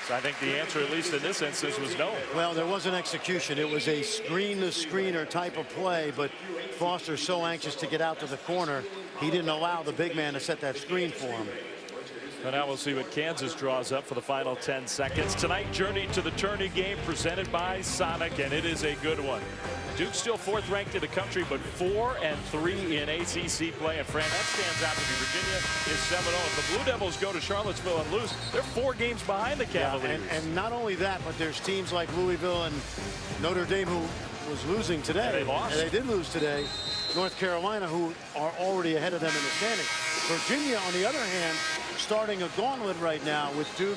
So I think the answer, at least in this instance, was no. Well, there was an execution. It was a screen-to-screener type of play, but Foster's so anxious to get out to the corner, he didn't allow the big man to set that screen for him. And now we'll see what Kansas draws up for the final 10 seconds. Tonight, journey to the tourney game presented by Sonic, and it is a good one. Duke's still 4th ranked in the country, but 4-3 in ACC play. And Fran, that stands out to me. Virginia is 7-0. If the Blue Devils go to Charlottesville and lose, they're 4 games behind the Cavaliers. Yeah, and not only that, but there's teams like Louisville and Notre Dame who was losing today. And they lost. And they did lose today. North Carolina, who are already ahead of them in the standings. Virginia, on the other hand, starting a gauntlet right now with Duke,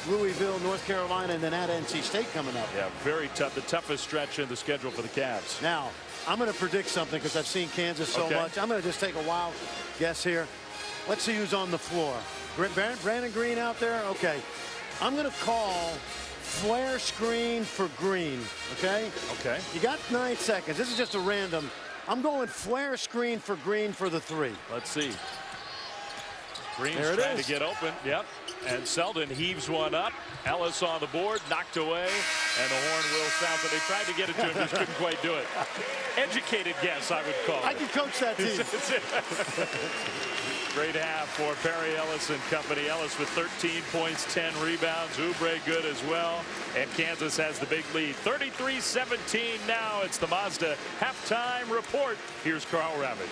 Louisville, North Carolina, and then at NC State coming up. Yeah, very tough. The toughest stretch in the schedule for the Cavs. Now, I'm going to predict something because I've seen Kansas so much. I'm going to just take a wild guess here. Let's see who's on the floor. Brandon Green out there? Okay. I'm going to call flare screen for Green, okay? Okay. You got 9 seconds. This is just a random. I'm going flare screen for Green for the 3. Let's see. Green's trying to get open. Yep. And Selden heaves one up. Ellis on the board, knocked away, and the horn will sound. But they tried to get it to him, just couldn't quite do it. Educated guess, I would call it. I can coach that team. Great half for Perry Ellis and company. Ellis with 13 points, 10 rebounds. Oubre good as well. And Kansas has the big lead. 33-17 now. It's the Mazda halftime report. Here's Carl Ravage.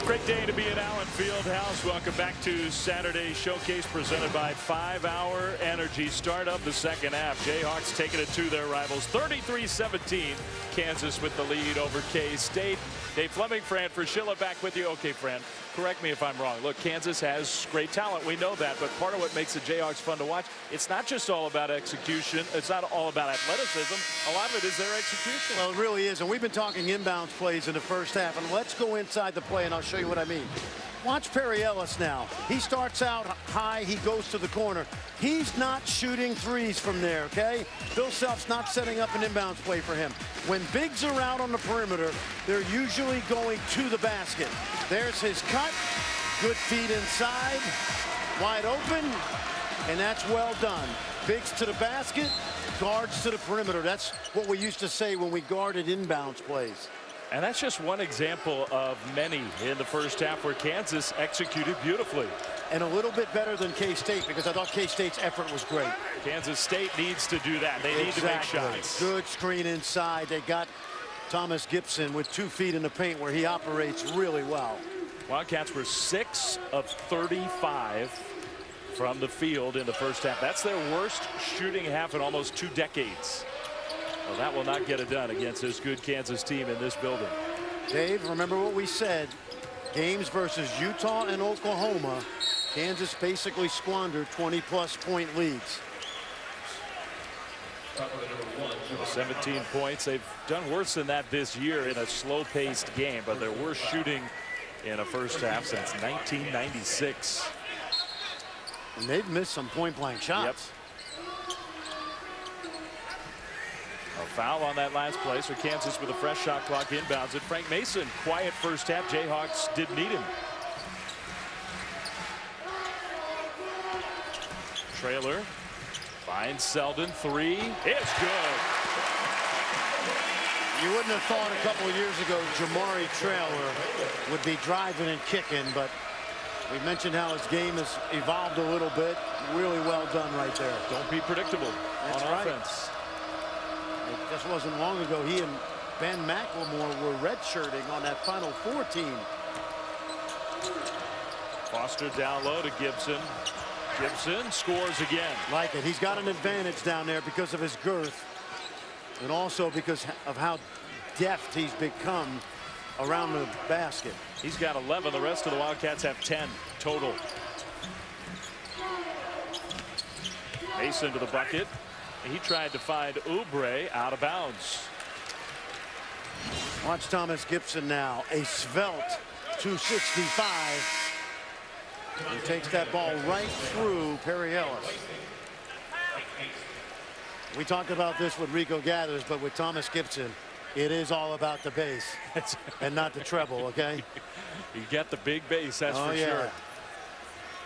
Great day to be at Allen Fieldhouse. Welcome back to Saturday Showcase presented by 5 Hour Energy. Start of the second half. Jayhawks taking it to their rivals. 33-17. Kansas with the lead over K-State. Dave Fleming, Fran Fraschilla back with you. Okay, Fran, correct me if I'm wrong. Look, Kansas has great talent. We know that. But part of what makes the Jayhawks fun to watch, it's not just all about execution. It's not all about athleticism. A lot of it is their execution. Well, it really is. And we've been talking inbounds plays in the first half. And let's go inside the play, and I'll show you what I mean. Watch Perry Ellis now. He starts out high. He goes to the corner. He's not shooting threes from there, okay? Bill Self's not setting up an inbounds play for him. When bigs are out on the perimeter, they're usually going to the basket. There's his cut. Good feed inside. Wide open. And that's well done. Bigs to the basket. Guards to the perimeter. That's what we used to say when we guarded inbounds plays. And that's just one example of many in the first half where Kansas executed beautifully. and a little bit better than K-State, because I thought K-State's effort was great. Kansas State needs to do that. They need to make shots. Good screen inside. They got Thomas Gibson with 2 feet in the paint where he operates really well. Wildcats were 6 of 35 from the field in the first half. That's their worst shooting half in almost 2 decades. Well, that will not get it done against this good Kansas team in this building. Dave, remember what we said. Games versus Utah and Oklahoma, Kansas basically squandered 20-plus point leads. 17 points. They've done worse than that this year in a slow-paced game, but their worst shooting in a first half since 1996. And they've missed some point-blank shots. Yep. A foul on that last play, so Kansas with a fresh shot clock inbounds it. Frank Mason, quiet first half. Jayhawks didn't need him. Trailer finds Selden. 3. It's good. You wouldn't have thought a couple of years ago Jamari Trailer would be driving and kicking, but we mentioned how his game has evolved a little bit. Really well done right there. Don't be predictable on offense. It just wasn't long ago he and Ben McLemore were redshirting on that Final Four team. Foster down low to Gibson. Gibson scores again. Like it. He's got an advantage down there because of his girth, and also because of how deft he's become around the basket. He's got 11. The rest of the Wildcats have 10 total. Mason to the bucket. He tried to find Oubre out of bounds. Watch Thomas Gibson now. A svelte 265. He takes that ball right through Perry Ellis. We talked about this with Rico Gathers, but with Thomas Gibson, it is all about the base and not the treble, okay? You get the big base, that's for sure.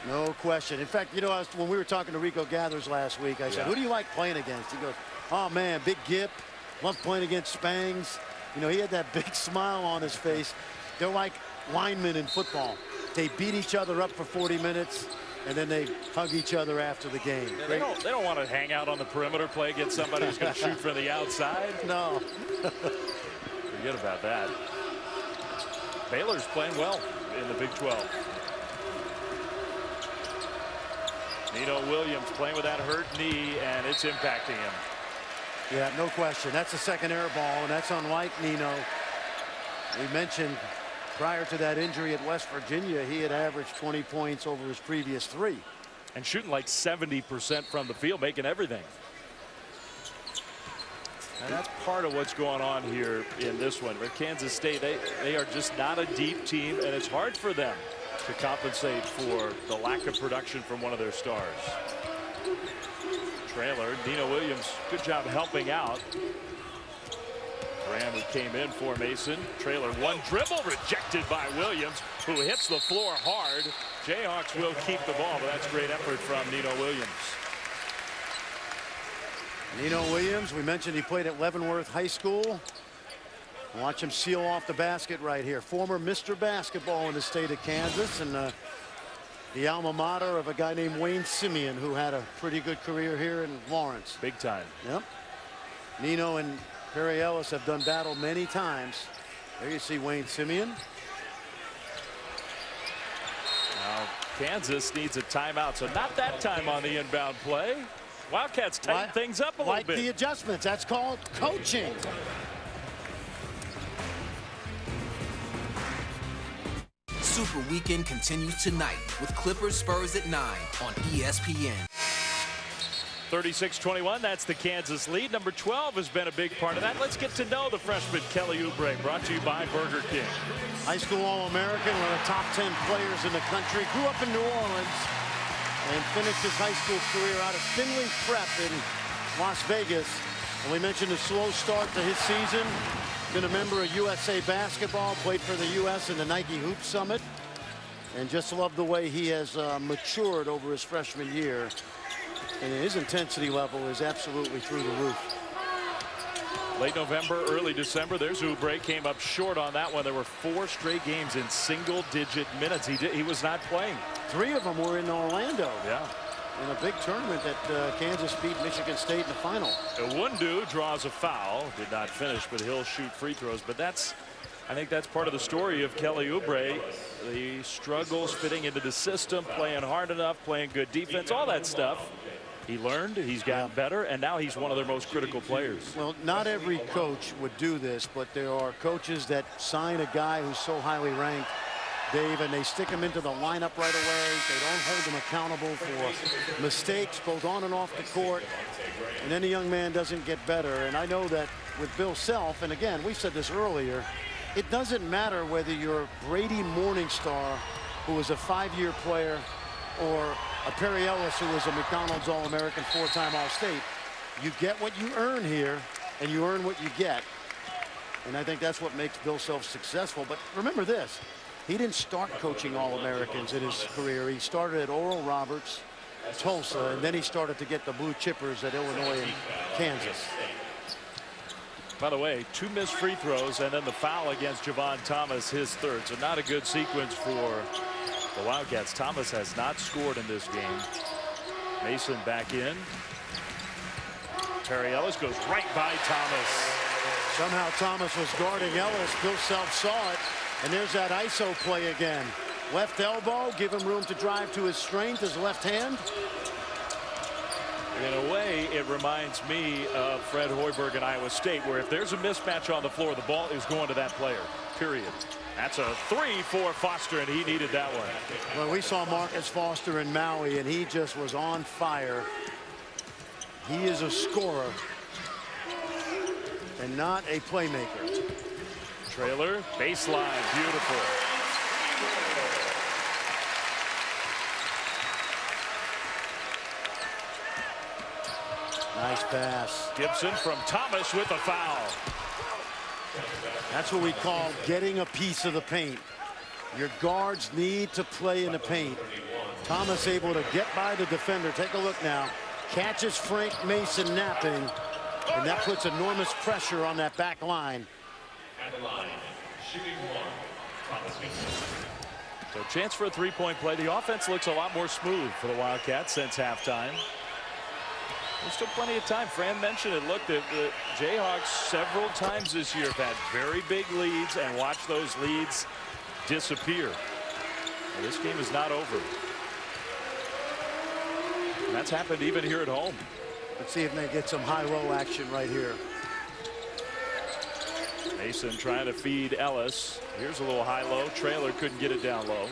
No question. In fact, you know, when we were talking to Rico Gathers last week, I said, who do you like playing against? He goes, oh, man, Big Gip. Love playing against Spangs. You know, he had that big smile on his face. They're like linemen in football. They beat each other up for 40 minutes, and then they hug each other after the game. Yeah, they don't want to hang out on the perimeter, play against somebody who's going to shoot from the outside. No. Forget about that. Baylor's playing well in the Big 12. Nino Williams playing with that hurt knee, and it's impacting him. Yeah, no question. That's a second air ball, and that's unlike Nino. We mentioned prior to that injury at West Virginia, he had averaged 20 points over his previous 3. And shooting like 70% from the field, making everything. And that's part of what's going on here in this one. With Kansas State, they are just not a deep team, and it's hard for them to compensate for the lack of production from one of their stars. Trailer, Nino Williams, good job helping out. Graham, who came in for Mason. Trailer, one dribble rejected by Williams, who hits the floor hard. Jayhawks will keep the ball, but that's great effort from Nino Williams. Nino Williams, we mentioned he played at Leavenworth High School. Watch him seal off the basket right here. Former Mr. Basketball in the state of Kansas, and the alma mater of a guy named Wayne Simeon, who had a pretty good career here in Lawrence. Big time. Yep. Nino and Perry Ellis have done battle many times. There you see Wayne Simeon. Now Kansas needs a timeout, so not that time on the inbound play. Wildcats tighten things up a little bit. Like the adjustments. That's called coaching. Super Weekend continues tonight with Clippers Spurs at 9 on ESPN. 36-21, that's the Kansas lead. Number 12 has been a big part of that. Let's get to know the freshman Kelly Oubre, brought to you by Burger King. High school All-American, one of the top 10 players in the country. Grew up in New Orleans and finished his high school career out of Finley Prep in Las Vegas. And we mentioned a slow start to his season. Been a member of USA Basketball, played for the U.S. in the Nike Hoop Summit, and just love the way he has matured over his freshman year. And his intensity level is absolutely through the roof. Late November, early December, there's Oubre, came up short on that one. There were 4 straight games in single-digit minutes. He was not playing. 3 of them were in Orlando. Yeah. In a big tournament that Kansas beat Michigan State in the final. Wundu draws a foul. Did not finish, but he'll shoot free throws. But I think that's part of the story of Kelly Oubre. The struggles fitting into the system, playing hard enough, playing good defense, all that stuff. He learned, he's gotten better, and now he's one of their most critical players. Well, not every coach would do this, but there are coaches that sign a guy who's so highly ranked, Dave, and they stick him into the lineup right away. They don't hold him accountable for mistakes both on and off the court. And then the young man doesn't get better. And I know that with Bill Self, and again, we said this earlier, it doesn't matter whether you're Brady Morningstar, who was a 5-year player, or a Perry Ellis, who was a McDonald's All-American, 4-time All-State. You get what you earn here, and you earn what you get. And I think that's what makes Bill Self successful. But remember this, he didn't start coaching All-Americans in his career. He started at Oral Roberts, Tulsa, and then he started to get the blue chippers at Illinois and Kansas. By the way, 2 missed free throws and then the foul against Javon Thomas, his 3rd. So not a good sequence for the Wildcats. Thomas has not scored in this game. Mason back in. Terry Ellis goes right by Thomas. Somehow Thomas was guarding Ellis. Bill Self saw it. And there's that ISO play again. Left elbow, give him room to drive to his strength, his left hand. In a way, it reminds me of Fred Hoiberg in Iowa State, where if there's a mismatch on the floor, the ball is going to that player, period. That's a 3 for Foster, and he needed that one. Well, we saw Marcus Foster in Maui, and he just was on fire. He is a scorer and not a playmaker. Trailer, baseline, beautiful. Nice pass. Gibson from Thomas with a foul. That's what we call getting a piece of the paint. Your guards need to play in the paint. Thomas able to get by the defender. Take a look now. Catches Frank Mason napping, and that puts enormous pressure on that back line. So chance for a 3-point play. The offense looks a lot more smooth for the Wildcats since halftime. There's still plenty of time. Fran mentioned it. Look, the Jayhawks several times this year have had very big leads and watch those leads disappear. Well, this game is not over. And that's happened even here at home. Let's see if they get some high-low action right here. Mason trying to feed Ellis. Here's a little high-low. Trailer couldn't get it down low.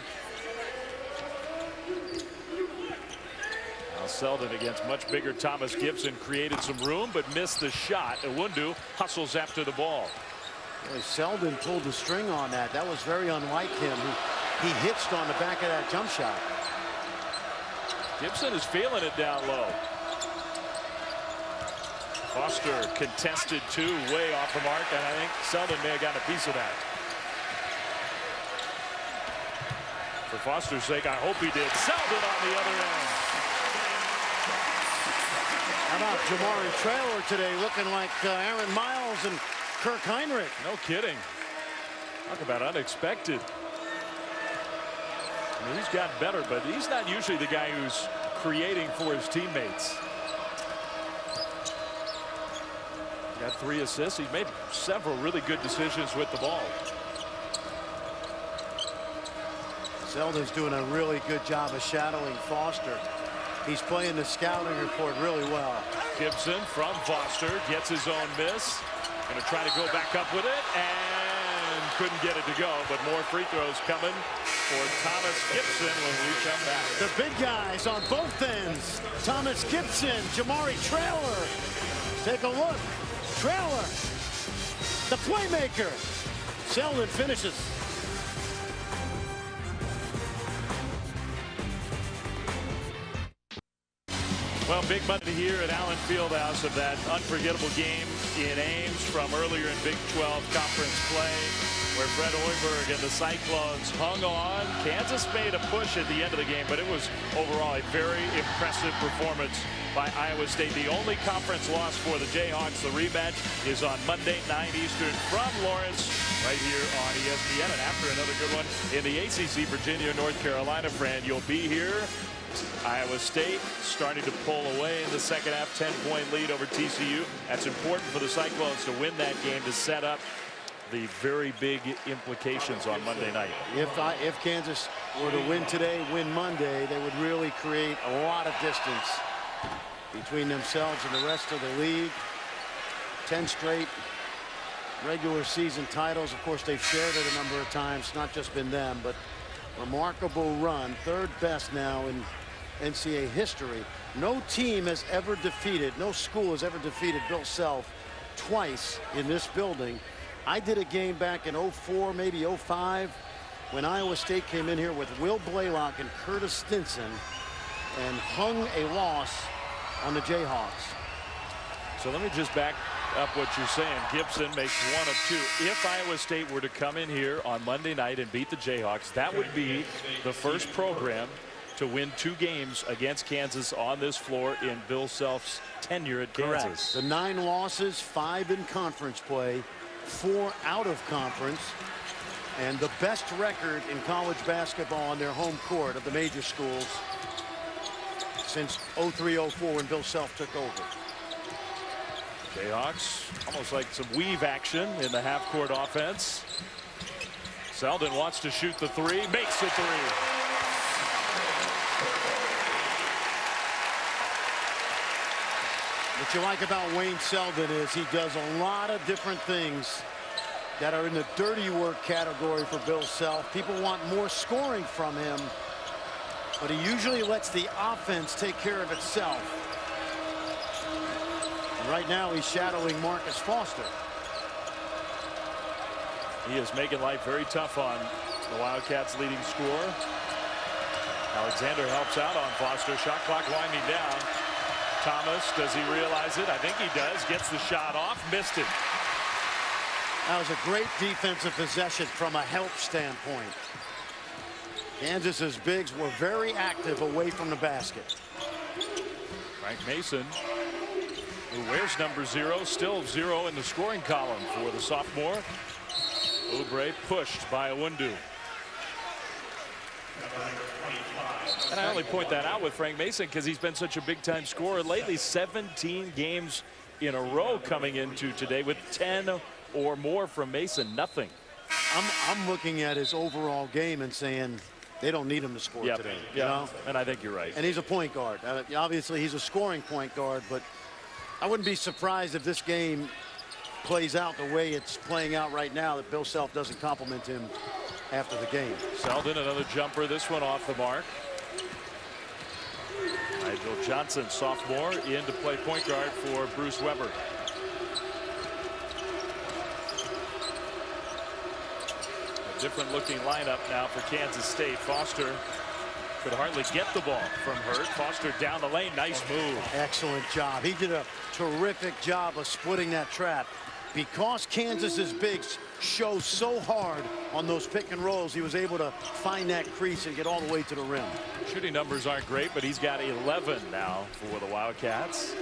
Selden against much bigger Thomas. Gibson created some room but missed the shot. Wundu hustles after the ball. Boy, Selden pulled the string on that. That was very unlike him. He hitched on the back of that jump shot. Gibson is feeling it down low. Foster contested 2 way off the mark, and I think Selden may have gotten a piece of that. For Foster's sake, I hope he did. Selden on the other end. How about Jamari Trailer today looking like Aaron Miles and Kirk Heinrich? No kidding. Talk about unexpected. I mean, he's gotten better, but he's not usually the guy who's creating for his teammates. Got 3 assists. He's made several really good decisions with the ball. Selden's doing a really good job of shadowing Foster. He's playing the scouting report really well. Gibson from Foster gets his own miss. Going to try to go back up with it and couldn't get it to go. But more free throws coming for Thomas Gibson when we come back. The big guys on both ends. Thomas Gibson, Jamari Trailer. Take a look. Trailer, the playmaker. Selden finishes. Well, big Monday here at Allen Fieldhouse of that unforgettable game in Ames from earlier in Big 12 conference play, where Fred Hoiberg and the Cyclones hung on. Kansas made a push at the end of the game, but it was overall a very impressive performance by Iowa State. The only conference loss for the Jayhawks. The rematch is on Monday, 9 Eastern from Lawrence, right here on ESPN. And after another good one in the ACC, Virginia, North Carolina, Fran, you'll be here. Iowa State starting to pull away in the second half, 10-point lead over TCU. That's important for the Cyclones to win that game to set up the very big implications on Monday night. If Kansas were to win today, win Monday, they would really create a lot of distance between themselves and the rest of the league. 10 straight regular season titles. Of course, they've shared it a number of times, not just been them, but remarkable run, third best now in NCAA history. No team has ever defeated, no school has ever defeated Bill Self twice in this building. I did a game back in 04, maybe 05, when Iowa State came in here with Will Blaylock and Curtis Stinson and hung a loss on the Jayhawks. So let me just back up what you're saying. Gibson makes one of two. If Iowa State were to come in here on Monday night and beat the Jayhawks, that would be the first program to win 2 games against Kansas on this floor in Bill Self's tenure at Kansas. Correct. The 9 losses, 5 in conference play, 4 out of conference, and the best record in college basketball on their home court of the major schools since 03-04 when Bill Self took over. Jayhawks almost like some weave action in the half-court offense. Selden wants to shoot the 3, makes the 3. What you like about Wayne Selden is he does a lot of different things that are in the dirty work category for Bill Self. People want more scoring from him, but he usually lets the offense take care of itself. And right now he's shadowing Marcus Foster. He is making life very tough on the Wildcats' leading scorer. Alexander helps out on Foster. Shot clock winding down. Thomas, does he realize it? I think he does. Gets the shot off, missed it. That was a great defensive possession from a help standpoint. Kansas's bigs were very active away from the basket. Frank Mason, who wears number 0, still 0 in the scoring column for the sophomore. Oubre pushed by Awundu. And I only point that out with Frank Mason because he's been such a big-time scorer lately. 17 games in a row coming into today with 10 or more from Mason. Nothing. I'm looking at his overall game and saying they don't need him to score today. Yeah, you know? And I think you're right. And he's a point guard. Obviously, he's a scoring point guard, but I wouldn't be surprised if this game plays out the way it's playing out right now, that Bill Self doesn't compliment him after the game. Selden, another jumper, this one off the mark. Nigel Johnson, sophomore, in to play point guard for Bruce Weber. A different looking lineup now for Kansas State. Foster could hardly get the ball from Hurt. Foster down the lane, nice move. Excellent job. He did a terrific job of splitting that trap. Because Kansas's bigs show so hard on those pick and rolls, he was able to find that crease and get all the way to the rim. Shooting numbers aren't great, but he's got 11 now for the Wildcats.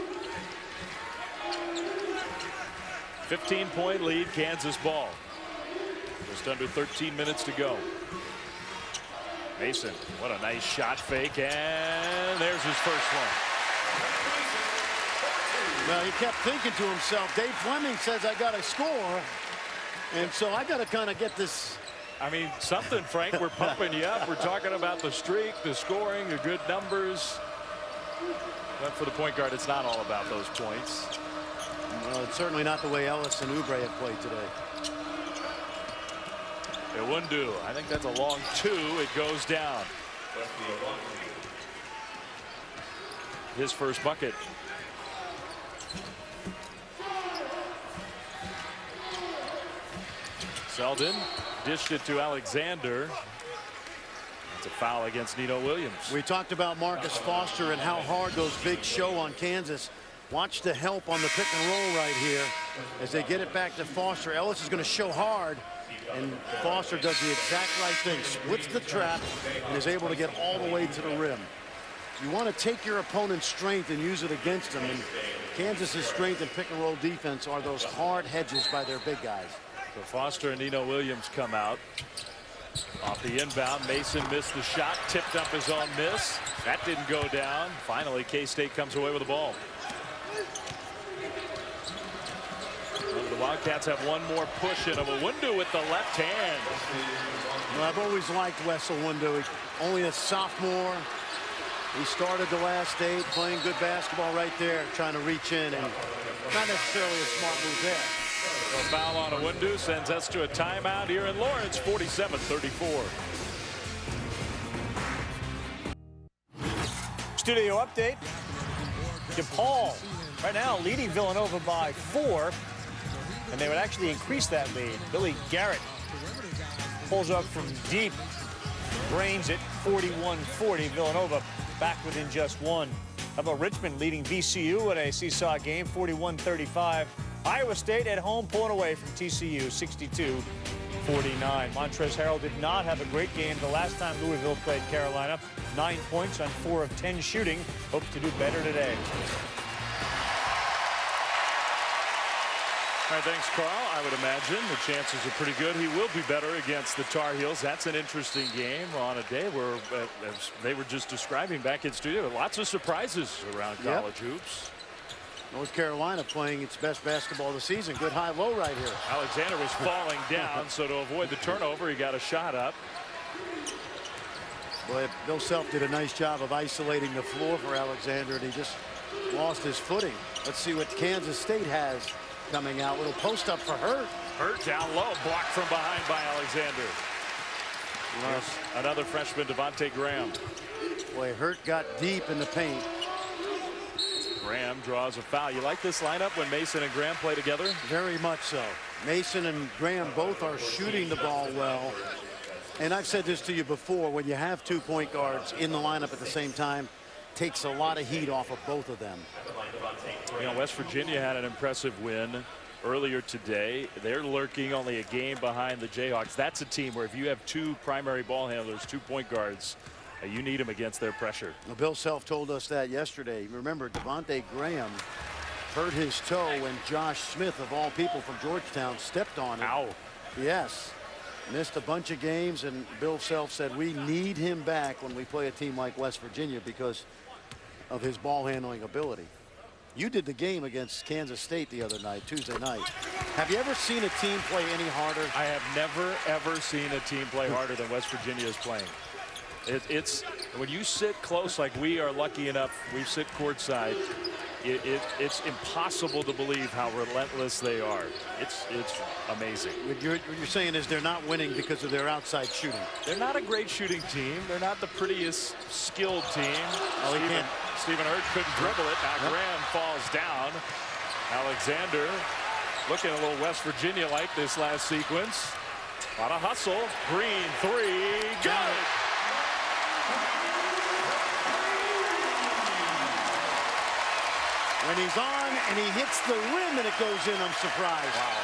15-point lead, Kansas ball. Just under 13 minutes to go. Mason, what a nice shot fake, and there's his first one. Well, he kept thinking to himself, Dave Fleming says I got to score, and so I got to kind of get this. I mean, something, Frank. We're pumping you up. We're talking about the streak, the scoring, the good numbers. But for the point guard, it's not all about those points. Well, it's certainly not the way Ellis and Oubre have played today. Awundu, I think that's a long 2. It goes down. His first bucket. Selden dished it to Alexander. That's a foul against Nino Williams. We talked about Marcus Foster and how hard those bigs show on Kansas. Watch the help on the pick and roll right here as they get it back to Foster. Ellis is going to show hard, and Foster does the exact right thing. Splits the trap and is able to get all the way to the rim. You want to take your opponent's strength and use it against them. And Kansas's strength in pick and roll defense are those hard hedges by their big guys. So Foster and Nino Williams come out. Off the inbound, Mason missed the shot, tipped up his own miss. That didn't go down. Finally, K-State comes away with the ball. The Wildcats have one more push in of Owundu with the left hand. Well, I've always liked Wes Owundu. Only a sophomore. He started the last 8, playing good basketball right there, trying to reach in, and not necessarily a smart move there. So a foul on Owundu sends us to a timeout here in Lawrence, 47-34. Studio update. DePaul right now leading Villanova by 4, and they would actually increase that lead. Billy Garrett pulls up from deep, brains it, 41-40. Villanova back within just 1. How about Richmond leading VCU in a seesaw game, 41-35. Iowa State at home pulling away from TCU, 62-49. Montrezl Harrell did not have a great game the last time Louisville played Carolina. 9 points on 4 of 10 shooting. Hopes to do better today. All right, thanks, Carl. I would imagine the chances are pretty good he will be better against the Tar Heels. That's an interesting game on a day where, as they were just describing back in studio, lots of surprises around college hoops. North Carolina playing its best basketball of the season. Good high-low right here. Alexander was falling down, so to avoid the turnover, he got a shot up. Boy, Bill Self did a nice job of isolating the floor for Alexander, and he just lost his footing. Let's see what Kansas State has coming out. Little post up for Hurt. Hurt down low, blocked from behind by Alexander. Another freshman, Devontae Graham. Boy, Hurt got deep in the paint. Graham draws a foul. You like this lineup when Mason and Graham play together? Very much so. Mason and Graham both are shooting the ball well. And I've said this to you before, when you have 2 point guards in the lineup at the same time, takes a lot of heat off of both of them. You know, West Virginia had an impressive win earlier today. They're lurking only a game behind the Jayhawks. That's a team where if you have 2 primary ball handlers, 2 point guards, you need them against their pressure. Well, Bill Self told us that yesterday. Remember, Devontae Graham hurt his toe when Josh Smith, of all people from Georgetown, stepped on it. Ow. Yes. Missed a bunch of games, and Bill Self said we need him back when we play a team like West Virginia because of his ball handling ability. You did the game against Kansas State the other night, Tuesday night. Have you ever seen a team play any harder? I have never, ever seen a team play harder than West Virginia is playing. It's when you sit close like we are lucky enough, we sit courtside, it's impossible to believe how relentless they are. It's amazing. What you're saying is they're not winning because of their outside shooting. They're not a great shooting team. They're not the prettiest skilled team. Oh, Stephen Hurt couldn't dribble it. Now Graham falls down. Alexander looking a little West Virginia like this last sequence. A lot of hustle. Green 3. Good. When he's on and he hits the rim and it goes in, I'm surprised. Wow.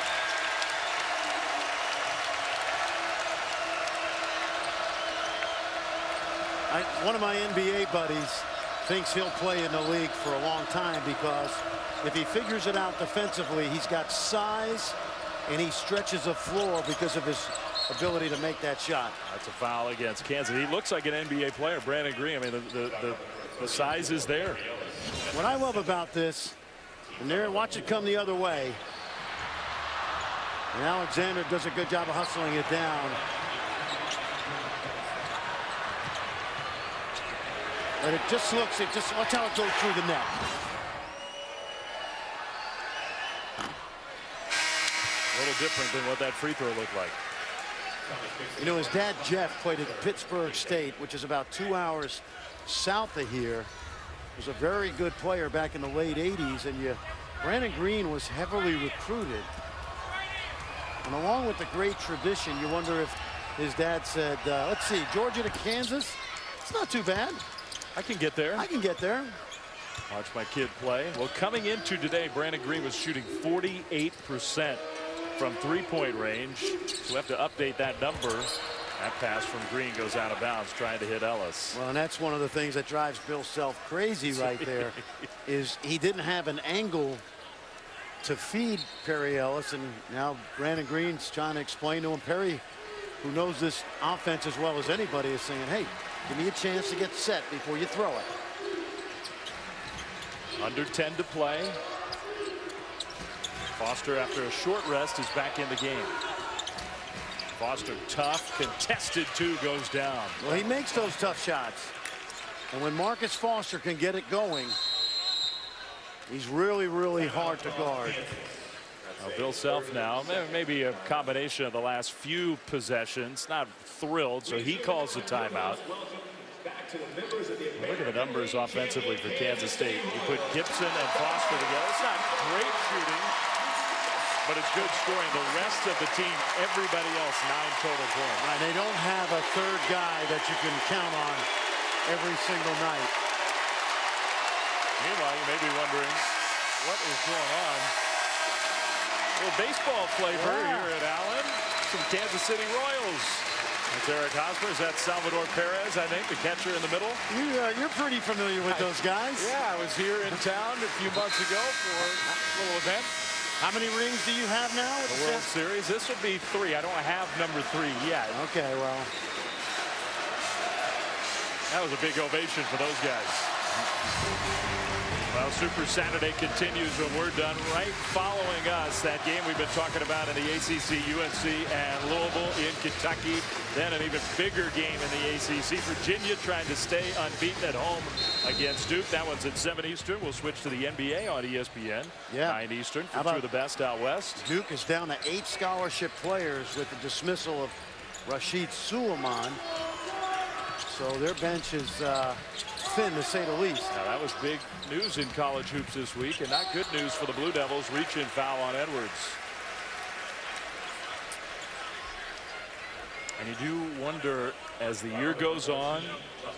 One of my NBA buddies thinks he'll play in the league for a long time because if he figures it out defensively, he's got size and he stretches the floor because of his ability to make that shot. That's a foul against Kansas. He looks like an NBA player, Brandon Green. I mean, the size is there. What I love about this, and there, watch it come the other way. And Alexander does a good job of hustling it down. But it just looks, watch how it goes through the net. A little different than what that free throw looked like. You know, his dad, Jeff, played at Pittsburgh State, which is about 2 hours south of here. Was a very good player back in the late 80s, and Brandon Green was heavily recruited. And along with the great tradition, you wonder if his dad said, let's see, Georgia to Kansas? It's not too bad. I can get there. I can get there. Watch my kid play. Well, coming into today, Brandon Green was shooting 48% from three-point range. So we have to update that number. That pass from Green goes out of bounds, trying to hit Ellis. Well, and that's one of the things that drives Bill Self crazy right there, is he didn't have an angle to feed Perry Ellis, and now Brandon Green's trying to explain to him. Perry, who knows this offense as well as anybody, is saying, hey, give me a chance to get set before you throw it. Under 10 to play. Foster, after a short rest, is back in the game. Foster, tough, contested two, goes down. Well, he makes those tough shots. And when Marcus Foster can get it going, he's really, really hard to guard. Bill Self now, maybe a combination of the last few possessions, not thrilled, so he calls the timeout. Look at the numbers offensively for Kansas State. You put Gibson and Foster together. It's not great shooting, but it's good scoring. The rest of the team, everybody else, 9 total points. Right, they don't have a third guy that you can count on every single night. Meanwhile, you may be wondering what is going on. A little baseball flavor here at Allen. Some Kansas City Royals. That's Eric Hosmer. Is that Salvador Perez, I think, the catcher in the middle? You're pretty familiar with those guys. Yeah, I was here in town a few months ago for a little event. How many rings do you have now? The World Series. This will be 3. I don't have number 3 yet. Okay, well. That was a big ovation for those guys. Well, Super Saturday continues when we're done. Right following us, that game we've been talking about in the ACC, UNC and Louisville in Kentucky. Then an even bigger game in the ACC. Virginia trying to stay unbeaten at home against Duke. That one's at 7 Eastern. We'll switch to the NBA on ESPN. 9 Eastern for 2 of the best out west. Duke is down to 8 scholarship players with the dismissal of Rashid Suleiman. So their bench is thin, to say the least. Now, that was big news in college hoops this week, and not good news for the Blue Devils. Reach-in foul on Edwards. And you do wonder, as the year goes on,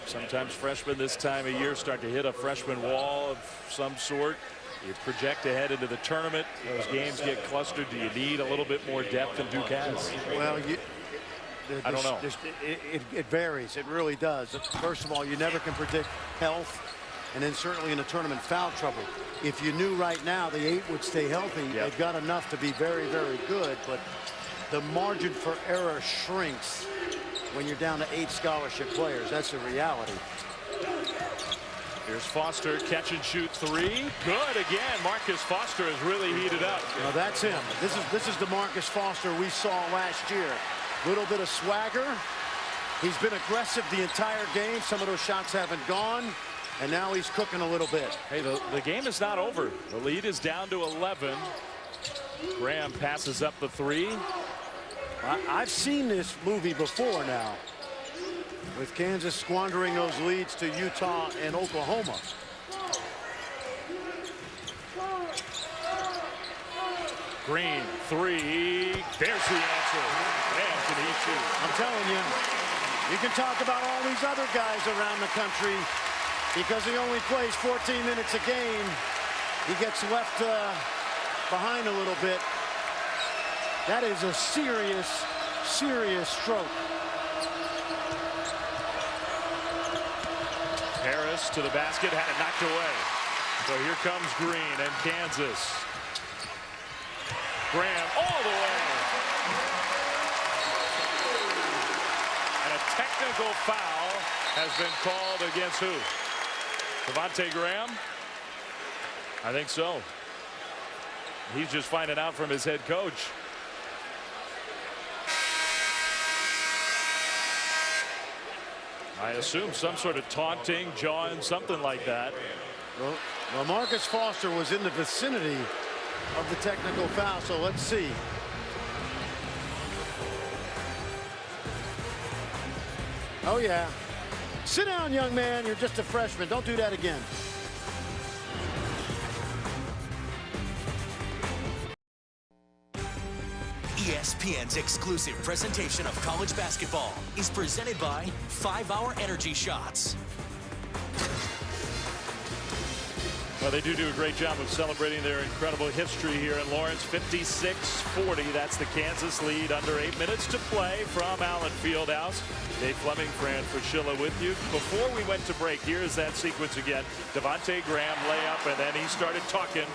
sometimes freshmen this time of year start to hit a freshman wall of some sort. You project ahead into the tournament. Those games get clustered. Do you need a little bit more depth than Duke has? Well, I don't know. It varies. It really does. First of all, you never can predict health, and then certainly in the tournament, foul trouble. If you knew right now the 8 would stay healthy, they've got enough to be very, very good. But the margin for error shrinks when you're down to 8 scholarship players. That's the reality. Here's Foster, catch and shoot 3. Good again. Marcus Foster has really heated up. Now that's him. This is the Marcus Foster we saw last year. Little bit of swagger. He's been aggressive the entire game. Some of those shots haven't gone, and now he's cooking a little bit. Hey, the game is not over. The lead is down to 11. Graham passes up the 3. I've seen this movie before now, with Kansas squandering those leads to Utah and Oklahoma. Green, 3. There's the answer. Man, can he shoot? I'm telling you, you can talk about all these other guys around the country. Because he only plays 14 minutes a game, he gets left behind a little bit. That is a serious, serious stroke. Harris to the basket, had it knocked away. So here comes Green and Kansas. Graham all the way. And a technical foul has been called against who? Devontae Graham? I think so. He's just finding out from his head coach. I assume some sort of taunting, jawing, something like that. Well, Marcus Foster was in the vicinity of the technical foul, so let's see. Oh, yeah. Sit down, young man. You're just a freshman. Don't do that again. ESPN's exclusive presentation of college basketball is presented by 5 Hour Energy Shots. Well, they do a great job of celebrating their incredible history here in Lawrence. 56-40. That's the Kansas lead. Under 8 minutes to play from Allen Fieldhouse. Dave Fleming, Fran Fraschilla with you. Before we went to break, here's that sequence again. Devontae Graham layup, and then he started talking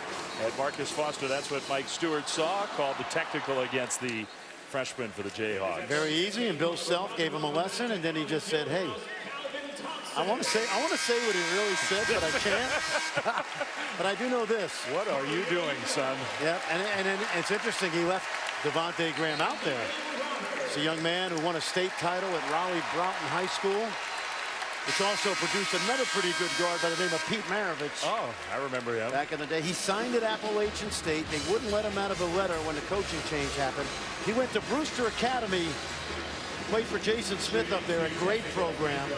at Marcus Foster. That's what Mike Stewart saw. Called the technical against the freshman for the Jayhawks. Very easy, and Bill Self gave him a lesson, and then he just said, hey, I want to say what he really said, but I can't. But I do know this. What are you doing, son? Yeah, and it's interesting he left Devontae Graham out there. It's a young man who won a state title at Raleigh Broughton High School. It's also produced another pretty good guard by the name of Pete Maravich. Oh, I remember him. Back in the day. He signed at Appalachian State. They wouldn't let him out of the letter when the coaching change happened. He went to Brewster Academy. Played for Jason Smith up there, a great program.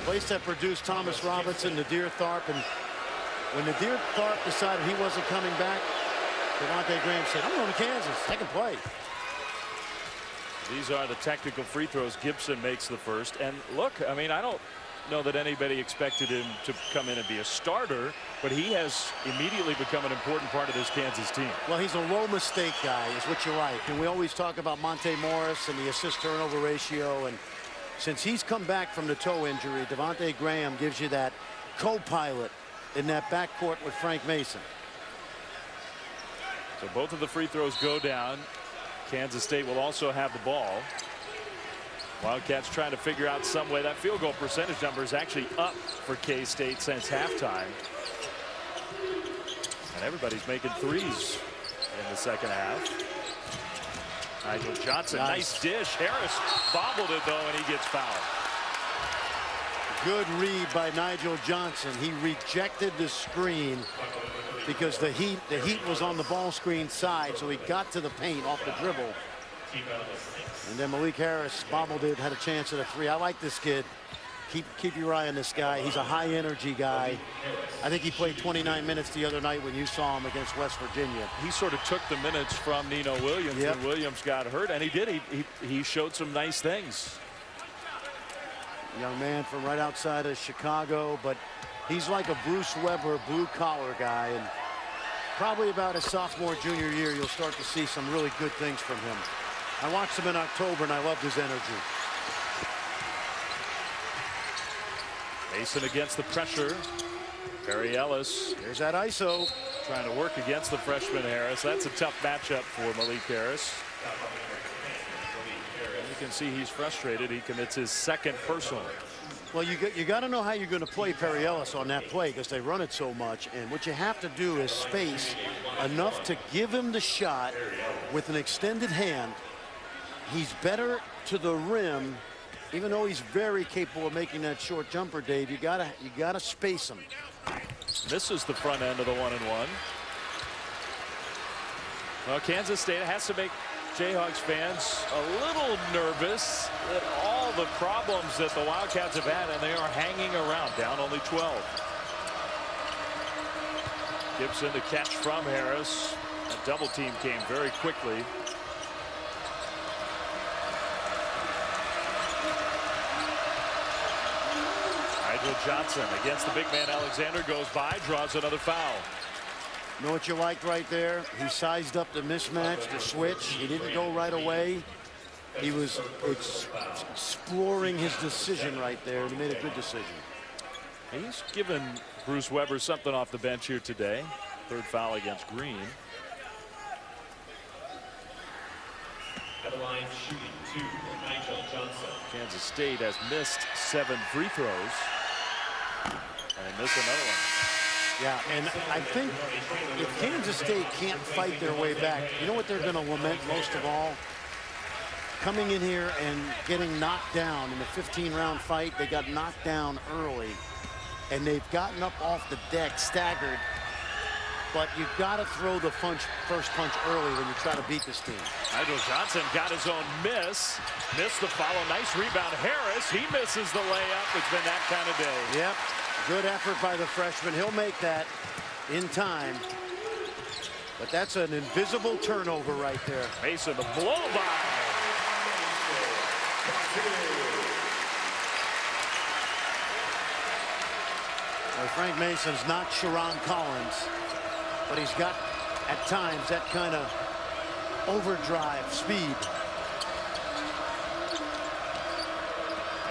Place that produced Thomas Robinson, Nadir Tharp, and when Nadir Tharp decided he wasn't coming back, Devontae Graham said, I'm going to Kansas. I can play. These are the technical free throws. Gibson makes the first. And look, I mean, I don't know that anybody expected him to come in and be a starter, but he has immediately become an important part of this Kansas team. Well, he's a low mistake guy, is what you like. And we always talk about Monte Morris and the assist turnover ratio. And since he's come back from the toe injury, Devontae Graham gives you that co-pilot in that backcourt with Frank Mason. So both of the free throws go down. Kansas State will also have the ball. Wildcats trying to figure out some way. That field goal percentage number is actually up for K-State since halftime. And everybody's making threes in the second half. Nigel Johnson, nice dish. Harris bobbled it though, and he gets fouled. Good read by Nigel Johnson. He rejected the screen because the heat was on the ball screen side, so he got to the paint off the dribble. And then Malik Harris bobbled it, had a chance at a three. I like this kid. Keep your eye on this guy. He's a high energy guy. I think he played 29 minutes the other night when you saw him against West Virginia. He sort of took the minutes from Nino Williams when Williams got hurt, and he did. He showed some nice things. Young man from right outside of Chicago, but he's like a Bruce Weber blue-collar guy, and probably about his sophomore, junior year, you'll start to see some really good things from him. I watched him in October, and I loved his energy. Mason against the pressure. Perry Ellis. Here's that ISO. Trying to work against the freshman Harris. That's a tough matchup for Malik Harris. You can see he's frustrated. He commits his second personal. Well, you got to know how you're going to play Perry Ellis on that play because they run it so much. And what you have to do is space enough to give him the shot with an extended hand. He's better to the rim, even though he's very capable of making that short jumper, Dave. You gotta space him. Misses the front end of the 1-and-1. Well, Kansas State has to make Jayhawks fans a little nervous at all the problems that the Wildcats have had, and they are hanging around, down only 12. Gibson to catch from Harris. A double team came very quickly. Nigel Johnson against the big man Alexander, goes by, draws another foul. You know what you liked right there? He sized up the mismatch, the switch. He didn't go right away. He was exploring his decision right there, and he made a good decision. He's given Bruce Weber something off the bench here today. Third foul against Green. At the line shooting 2, Nigel Johnson. Kansas State has missed 7 free throws. And they missed another one. Yeah, and I think if Kansas State can't fight their way back, you know what they're going to lament most of all? Coming in here and getting knocked down in the 15-round fight. They got knocked down early, and they've gotten up off the deck staggered. But you've got to throw the first punch early when you try to beat this team. Nigel Johnson got his own miss. Missed the follow. Nice rebound. Harris, he misses the layup. It's been that kind of day. Yep. Good effort by the freshman. He'll make that in time. But that's an invisible turnover right there. Mason, the blow by. Well, Frank Mason's not Sharon Collins, but he's got, at times, that kind of overdrive speed.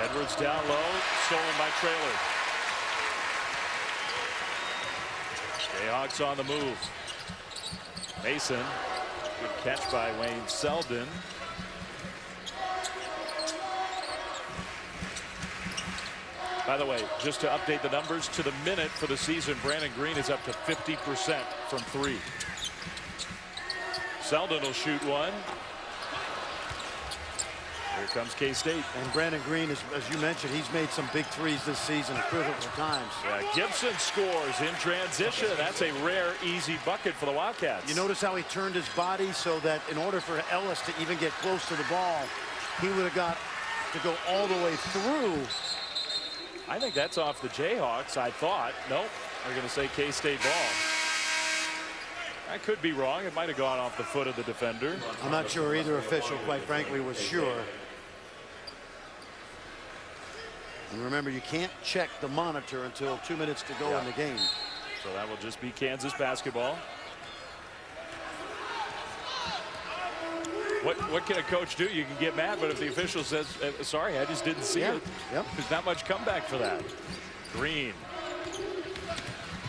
Edwards down low, stolen by Traylor. Jayhawks on the move. Mason, good catch by Wayne Selden. By the way, just to update the numbers, to the minute for the season, Brandon Green is up to 50% from 3. Selden will shoot one. Here comes K-State. And Brandon Green, as you mentioned, he's made some big threes this season at critical times. Yeah, Gibson scores in transition. That's a rare, easy bucket for the Wildcats. You notice how he turned his body so that in order for Ellis to even get close to the ball, he would have got to go all the way through. I think that's off the Jayhawks, I thought. Nope, they're going to say K-State ball. I could be wrong. It might have gone off the foot of the defender. I'm not sure either official, quite frankly, was sure. And remember, you can't check the monitor until 2 minutes to go in the game. So that will just be Kansas basketball. What can a coach do? You can get mad, but if the official says, sorry, I just didn't see it. There's not much comeback for that. Green.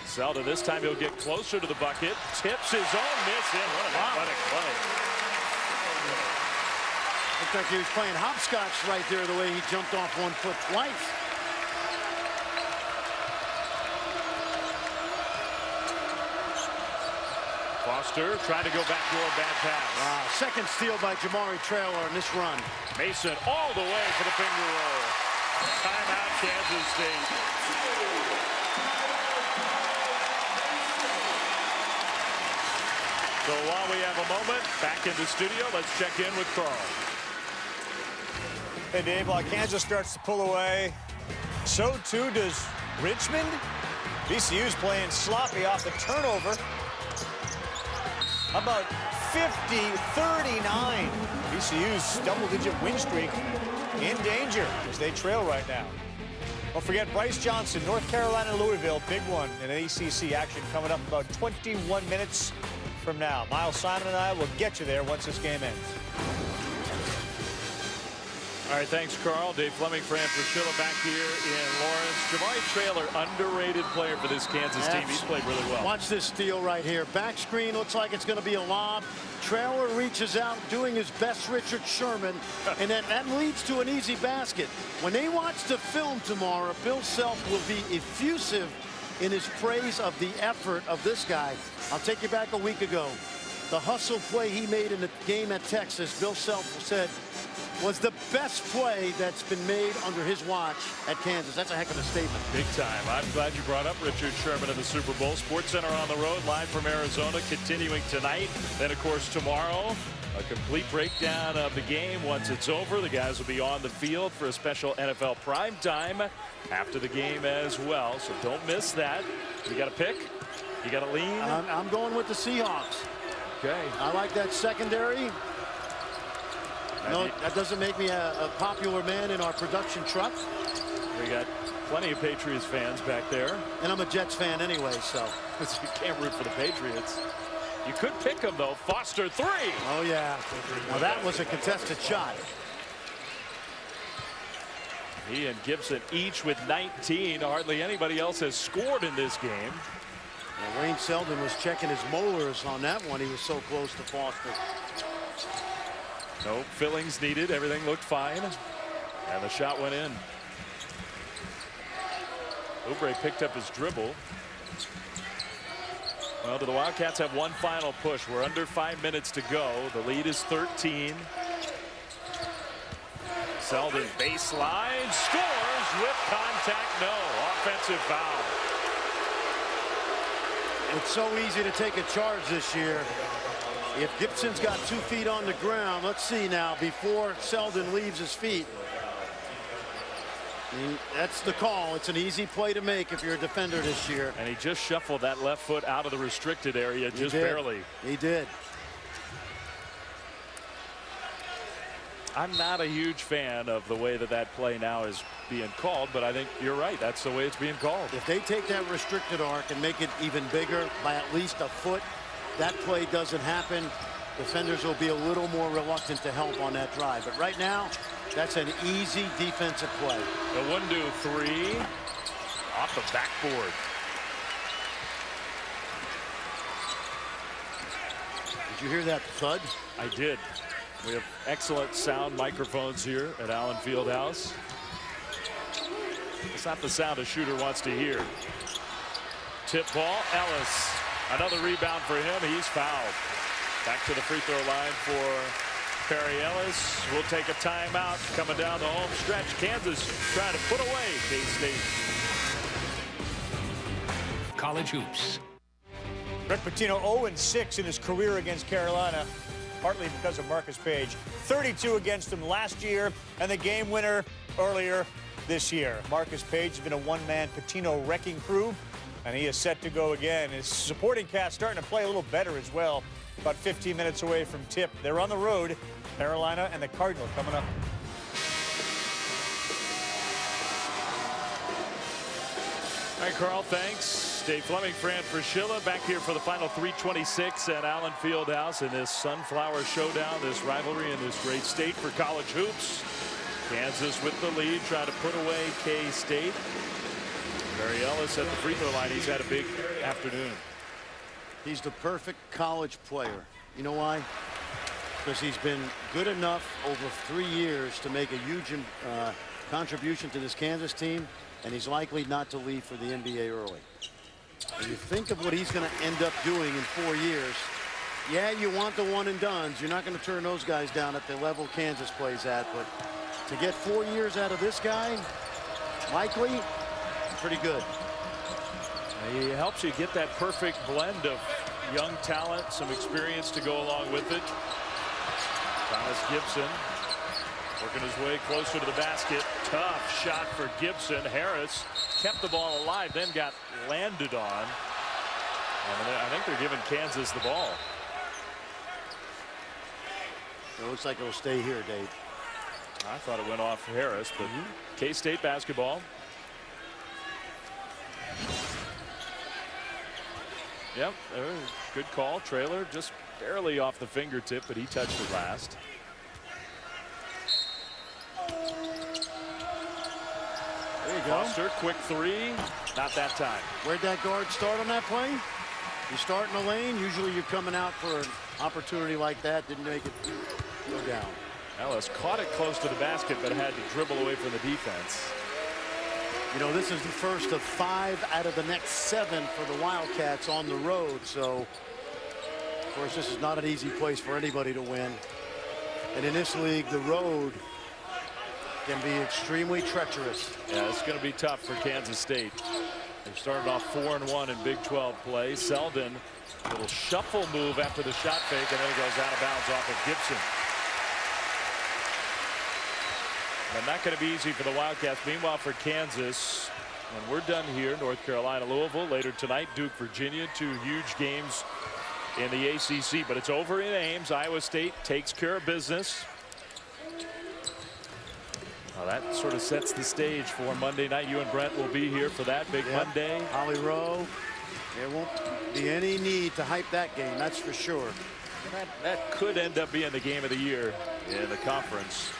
Selden, this time he'll get closer to the bucket. Tips his own miss in. What an athletic play. Looked like he was playing hopscotch right there, the way he jumped off 1 foot twice. Foster trying to go back door, bad pass. Wow, second steal by Jamari Traylor in this run. Mason all the way for the finger roll. Timeout, Kansas State. So while we have a moment, back in the studio, let's check in with Carl. Hey, Dave, while Kansas starts to pull away, so too does Richmond. VCU's playing sloppy off the turnover. How about 50-39? VCU's double-digit win streak in danger as they trail right now. Don't forget Bryce Johnson, North Carolina, Louisville, big one in ACC action coming up about 21 minutes from now. Miles Simon and I will get you there once this game ends. All right, thanks, Carl. Dave Fleming, Fran Fraschilla back here in Lawrence. Jamari Traylor, underrated player for this Kansas team. He's played really well. Watch this steal right here. Back screen looks like it's going to be a lob. Traylor reaches out, doing his best Richard Sherman, and that leads to an easy basket. When they watch the film tomorrow, Bill Self will be effusive in his praise of the effort of this guy. I'll take you back a week ago. The hustle play he made in the game at Texas, Bill Self said, was the best play that's been made under his watch at Kansas. That's a heck of a statement. Big time. I'm glad you brought up Richard Sherman in the Super Bowl. Sports Center on the road, live from Arizona, continuing tonight. Then, of course, tomorrow, a complete breakdown of the game. Once it's over, the guys will be on the field for a special NFL primetime after the game as well. So don't miss that. You got a pick? You got a lean? I'm going with the Seahawks. Okay. I like that secondary. No, that doesn't make me a popular man in our production truck. We got plenty of Patriots fans back there. And I'm a Jets fan anyway, so. You can't root for the Patriots. You could pick them, though. Foster, 3. Oh, yeah. Now, that was a contested shot. He and Gibson each with 19. Hardly anybody else has scored in this game. Now, Wayne Selden was checking his molars on that one. He was so close to Foster. No fillings needed. Everything looked fine. And the shot went in. Oubre picked up his dribble. Well, do the Wildcats have one final push? We're under 5 minutes to go. The lead is 13. Selden baseline, scores with contact, no. Offensive foul. It's so easy to take a charge this year. If Gibson's got 2 feet on the ground, let's see now, before Selden leaves his feet. That's the call. It's an easy play to make if you're a defender this year. And he just shuffled that left foot out of the restricted area, just barely. He did. I'm not a huge fan of the way that play now is being called, but I think you're right. That's the way it's being called. If they take that restricted arc and make it even bigger by at least a foot, that play doesn't happen. Defenders will be a little more reluctant to help on that drive. But right now, that's an easy defensive play. The 1-2-3 off the backboard. Did you hear that thud? I did. We have excellent sound microphones here at Allen Fieldhouse. It's not the sound a shooter wants to hear. Tip ball, Ellis. Another rebound for him. He's fouled. Back to the free throw line for Perry Ellis. We'll take a timeout coming down the home stretch. Kansas trying to put away K-State. College hoops. Rick Pitino 0-6 in his career against Carolina, partly because of Marcus Page. 32 against him last year, and the game winner earlier this year. Marcus Page has been a one-man Pitino wrecking crew, and he is set to go again. His supporting cast starting to play a little better as well. About 15 minutes away from tip. They're on the road. Carolina and the Cardinal coming up. All right, Carl, thanks. Dave Fleming, Fran Fraschilla, back here for the final 326 at Allen Fieldhouse in this Sunflower Showdown, this rivalry in this great state for college hoops. Kansas with the lead, trying to put away K-State. Perry Ellis at the free throw line. He's had a big afternoon. He's the perfect college player. You know why? Because he's been good enough over 3 years to make a huge contribution to this Kansas team, and he's likely not to leave for the NBA early. When you think of what he's going to end up doing in 4 years, yeah, you want the one and dones. You're not going to turn those guys down at the level Kansas plays at, but to get 4 years out of this guy, likely, pretty good. He helps you get that perfect blend of young talent, some experience to go along with it. Thomas Gibson working his way closer to the basket. Tough shot for Gibson. Harris kept the ball alive, then got landed on. And I think they're giving Kansas the ball. It looks like it'll stay here, Dave. I thought it went off Harris, but K-State basketball. Yep, good call. Trailer just barely off the fingertip, but he touched it last. There you go. Foster, quick three. Not that time. Where'd that guard start on that play? You start in the lane. Usually you're coming out for an opportunity like that. Didn't make it go down. Ellis caught it close to the basket, but had to dribble away from the defense. You know, this is the first of 5 out of the next 7 for the Wildcats on the road. So, of course, this is not an easy place for anybody to win. And in this league, the road can be extremely treacherous. Yeah, it's going to be tough for Kansas State. They started off 4-1 in Big 12 play. Selden, a little shuffle move after the shot fake, and then it goes out of bounds off of Gibson. And not going to be easy for the Wildcats. Meanwhile, for Kansas, when we're done here, North Carolina, Louisville, later tonight, Duke, Virginia, 2 huge games in the ACC. But it's over in Ames. Iowa State takes care of business. Well, that sort of sets the stage for Monday night. You and Brent will be here for that big Monday. Holly Rowe. There won't be any need to hype that game, that's for sure. That could end up being the game of the year in the conference.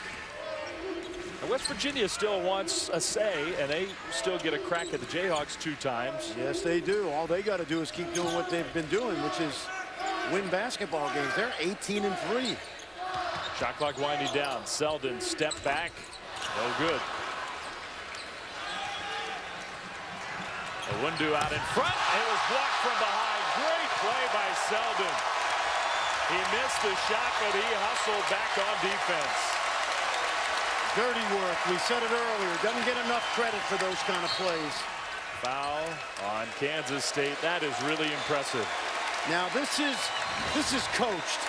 And West Virginia still wants a say, and they still get a crack at the Jayhawks 2 times. Yes, they do. All they got to do is keep doing what they've been doing, which is win basketball games. They're 18-3. Shot clock winding down. Selden step back. No good. Owundu out in front. It was blocked from behind. Great play by Selden. He missed the shot, but he hustled back on defense. Dirty work. We said it earlier. Doesn't get enough credit for those kind of plays. Foul on Kansas State. That is really impressive. Now this is coached.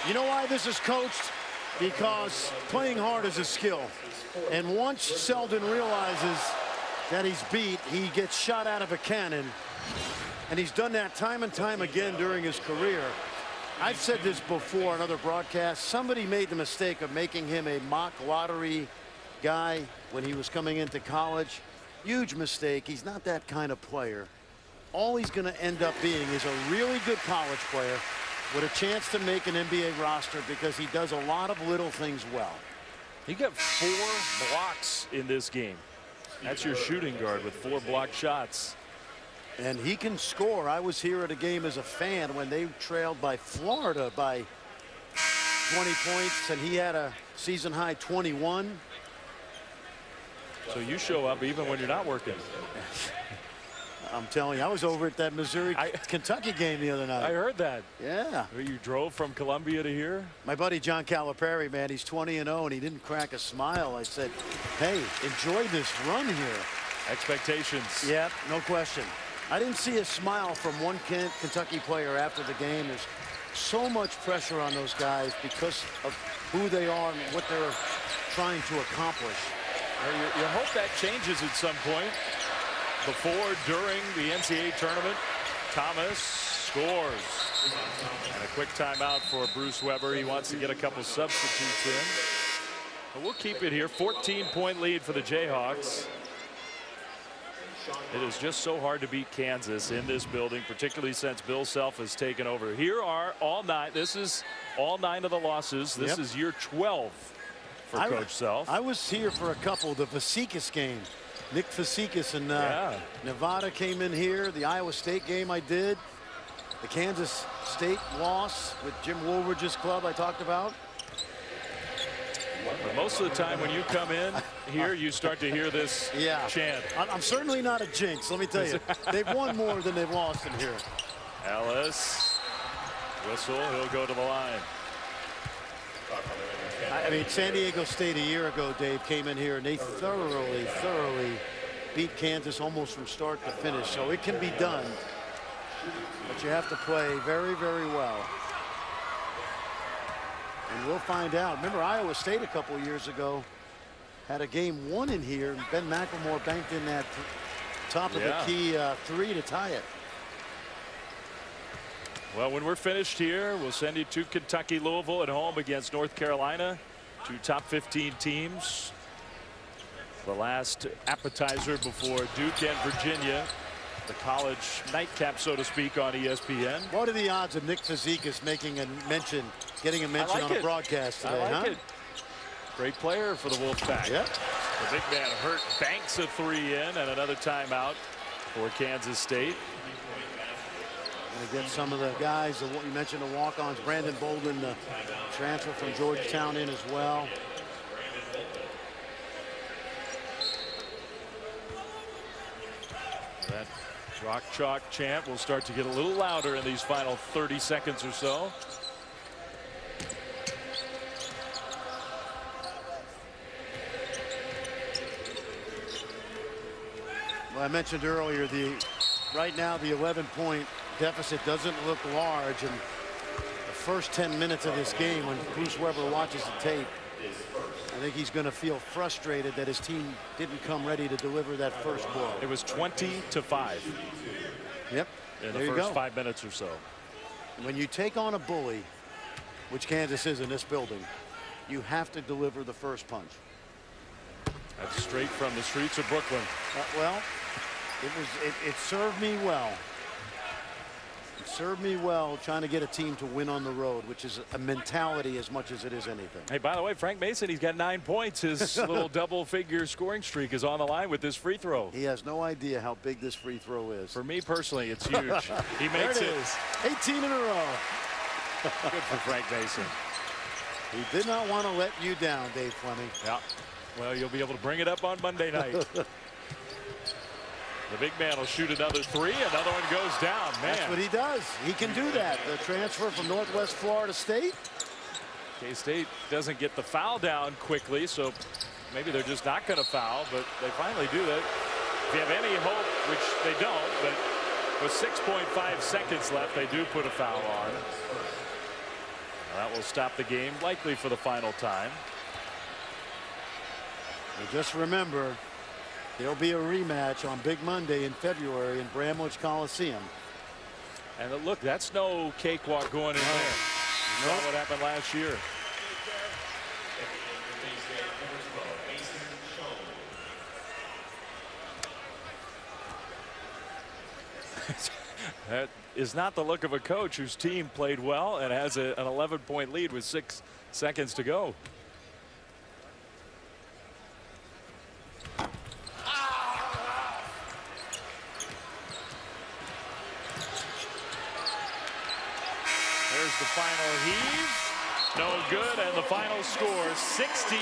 You know why this is coached? Because playing hard is a skill. And once Selden realizes that he's beat, he gets shot out of a cannon. And he's done that time and time again during his career. I've said this before on other broadcasts. Somebody made the mistake of making him a mock lottery guy when he was coming into college. Huge mistake. He's not that kind of player. All he's going to end up being is a really good college player with a chance to make an NBA roster because he does a lot of little things well. He got 4 blocks in this game. That's your shooting guard with 4 blocked shots. And he can score. I was here at a game as a fan when they trailed by Florida by 20 points, and he had a season high 21. So you show up even when you're not working. I'm telling you, I was over at that Missouri-Kentucky game the other night. I heard that. Yeah. You drove from Columbia to here? My buddy John Calipari, man, he's 20-0, and he didn't crack a smile. I said, hey, enjoy this run here. Expectations. Yeah, no question. I didn't see a smile from one Kentucky player after the game. There's so much pressure on those guys because of who they are and what they're trying to accomplish. You hope that changes at some point. Before, during the NCAA tournament, Thomas scores. And a quick timeout for Bruce Weber. He wants to get a couple substitutes in. But we'll keep it here. 14-point lead for the Jayhawks. It is just so hard to beat Kansas in this building, particularly since Bill Self has taken over. Here are all 9. This is all 9 of the losses. This is year 12 for Coach Self. I was here for a couple. The Fazekas game. Nick Fazekas and Nevada came in here. The Iowa State game I did. The Kansas State loss with Jim Woolridge's club I talked about. But most of the time when you come in here, you start to hear this chant. I'm certainly not a jinx, let me tell you. They've won more than they've lost in here. Ellis, whistle, he'll go to the line. I mean, San Diego State a year ago, Dave, came in here and they thoroughly beat Kansas almost from start to finish. So it can be done, but you have to play very, very well. And we'll find out. Remember, Iowa State a couple years ago had a game 1 in here, and Ben McLemore banked in that top of the key 3 to tie it. Well, when we're finished here, we'll send you to Kentucky, Louisville at home against North Carolina. 2 top 15 teams. The last appetizer before Duke and Virginia. The college nightcap, so to speak, on ESPN. What are the odds of Nick Fazekas making a mention, getting a mention on a broadcast today? I like it. Great player for the Wolfpack. Yep. The big man hurt, banks a 3 in, and another timeout for Kansas State. Going to get some of the guys, you mentioned the walk-ons, Brandon Bolden, the transfer from Georgetown in as well. That rock chalk chant will start to get a little louder in these final 30 seconds or so. Well, I mentioned earlier, right now the 11-point deficit doesn't look large, and the first 10 minutes of this game, when Bruce Weber watches the tape, I think he's going to feel frustrated that his team didn't come ready to deliver that first goal. It was 20-5. Yep. In the first 5 minutes or so. When you take on a bully, which Kansas is in this building, you have to deliver the first punch. That's straight from the streets of Brooklyn. Well, it served me well. It served me well trying to get a team to win on the road, which is a mentality as much as it is anything. Hey, by the way, Frank Mason, he's got 9 points. His little double-figure scoring streak is on the line with this free throw. He has no idea how big this free throw is. For me personally, it's huge. He makes it. 18 in a row. Good for Frank Mason. He did not want to let you down, Dave Fleming. Yeah. Well, you'll be able to bring it up on Monday night. The big man will shoot another 3. Another one goes down. Man. That's what he does. He can do that. The transfer from Northwest Florida State. K-State doesn't get the foul down quickly, so maybe they're just not going to foul, but they finally do that. If you have any hope, which they don't, but with 6.5 seconds left, they do put a foul on. That will stop the game, likely for the final time. Well, just remember, there'll be a rematch on Big Monday in February in Bramlage Coliseum. And look, that's no cakewalk going in there. That's what happened last year. That is not the look of a coach whose team played well and has an 11-point lead with 6 seconds to go. There's the final heave. No good, and the final score 68-57.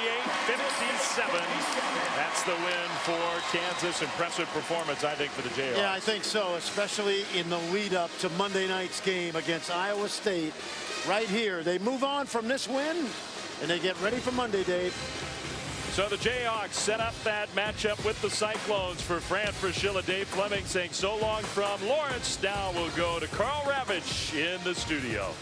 That's the win for Kansas. Impressive performance, I think, for the Jayhawks. Yeah, I think so, especially in the lead up to Monday night's game against Iowa State. Right here, they move on from this win and they get ready for Monday, Dave. So the Jayhawks set up that matchup with the Cyclones. For Fran Fraschilla, Dave Fleming saying so long from Lawrence. Now we'll go to Carl Ravitch in the studio.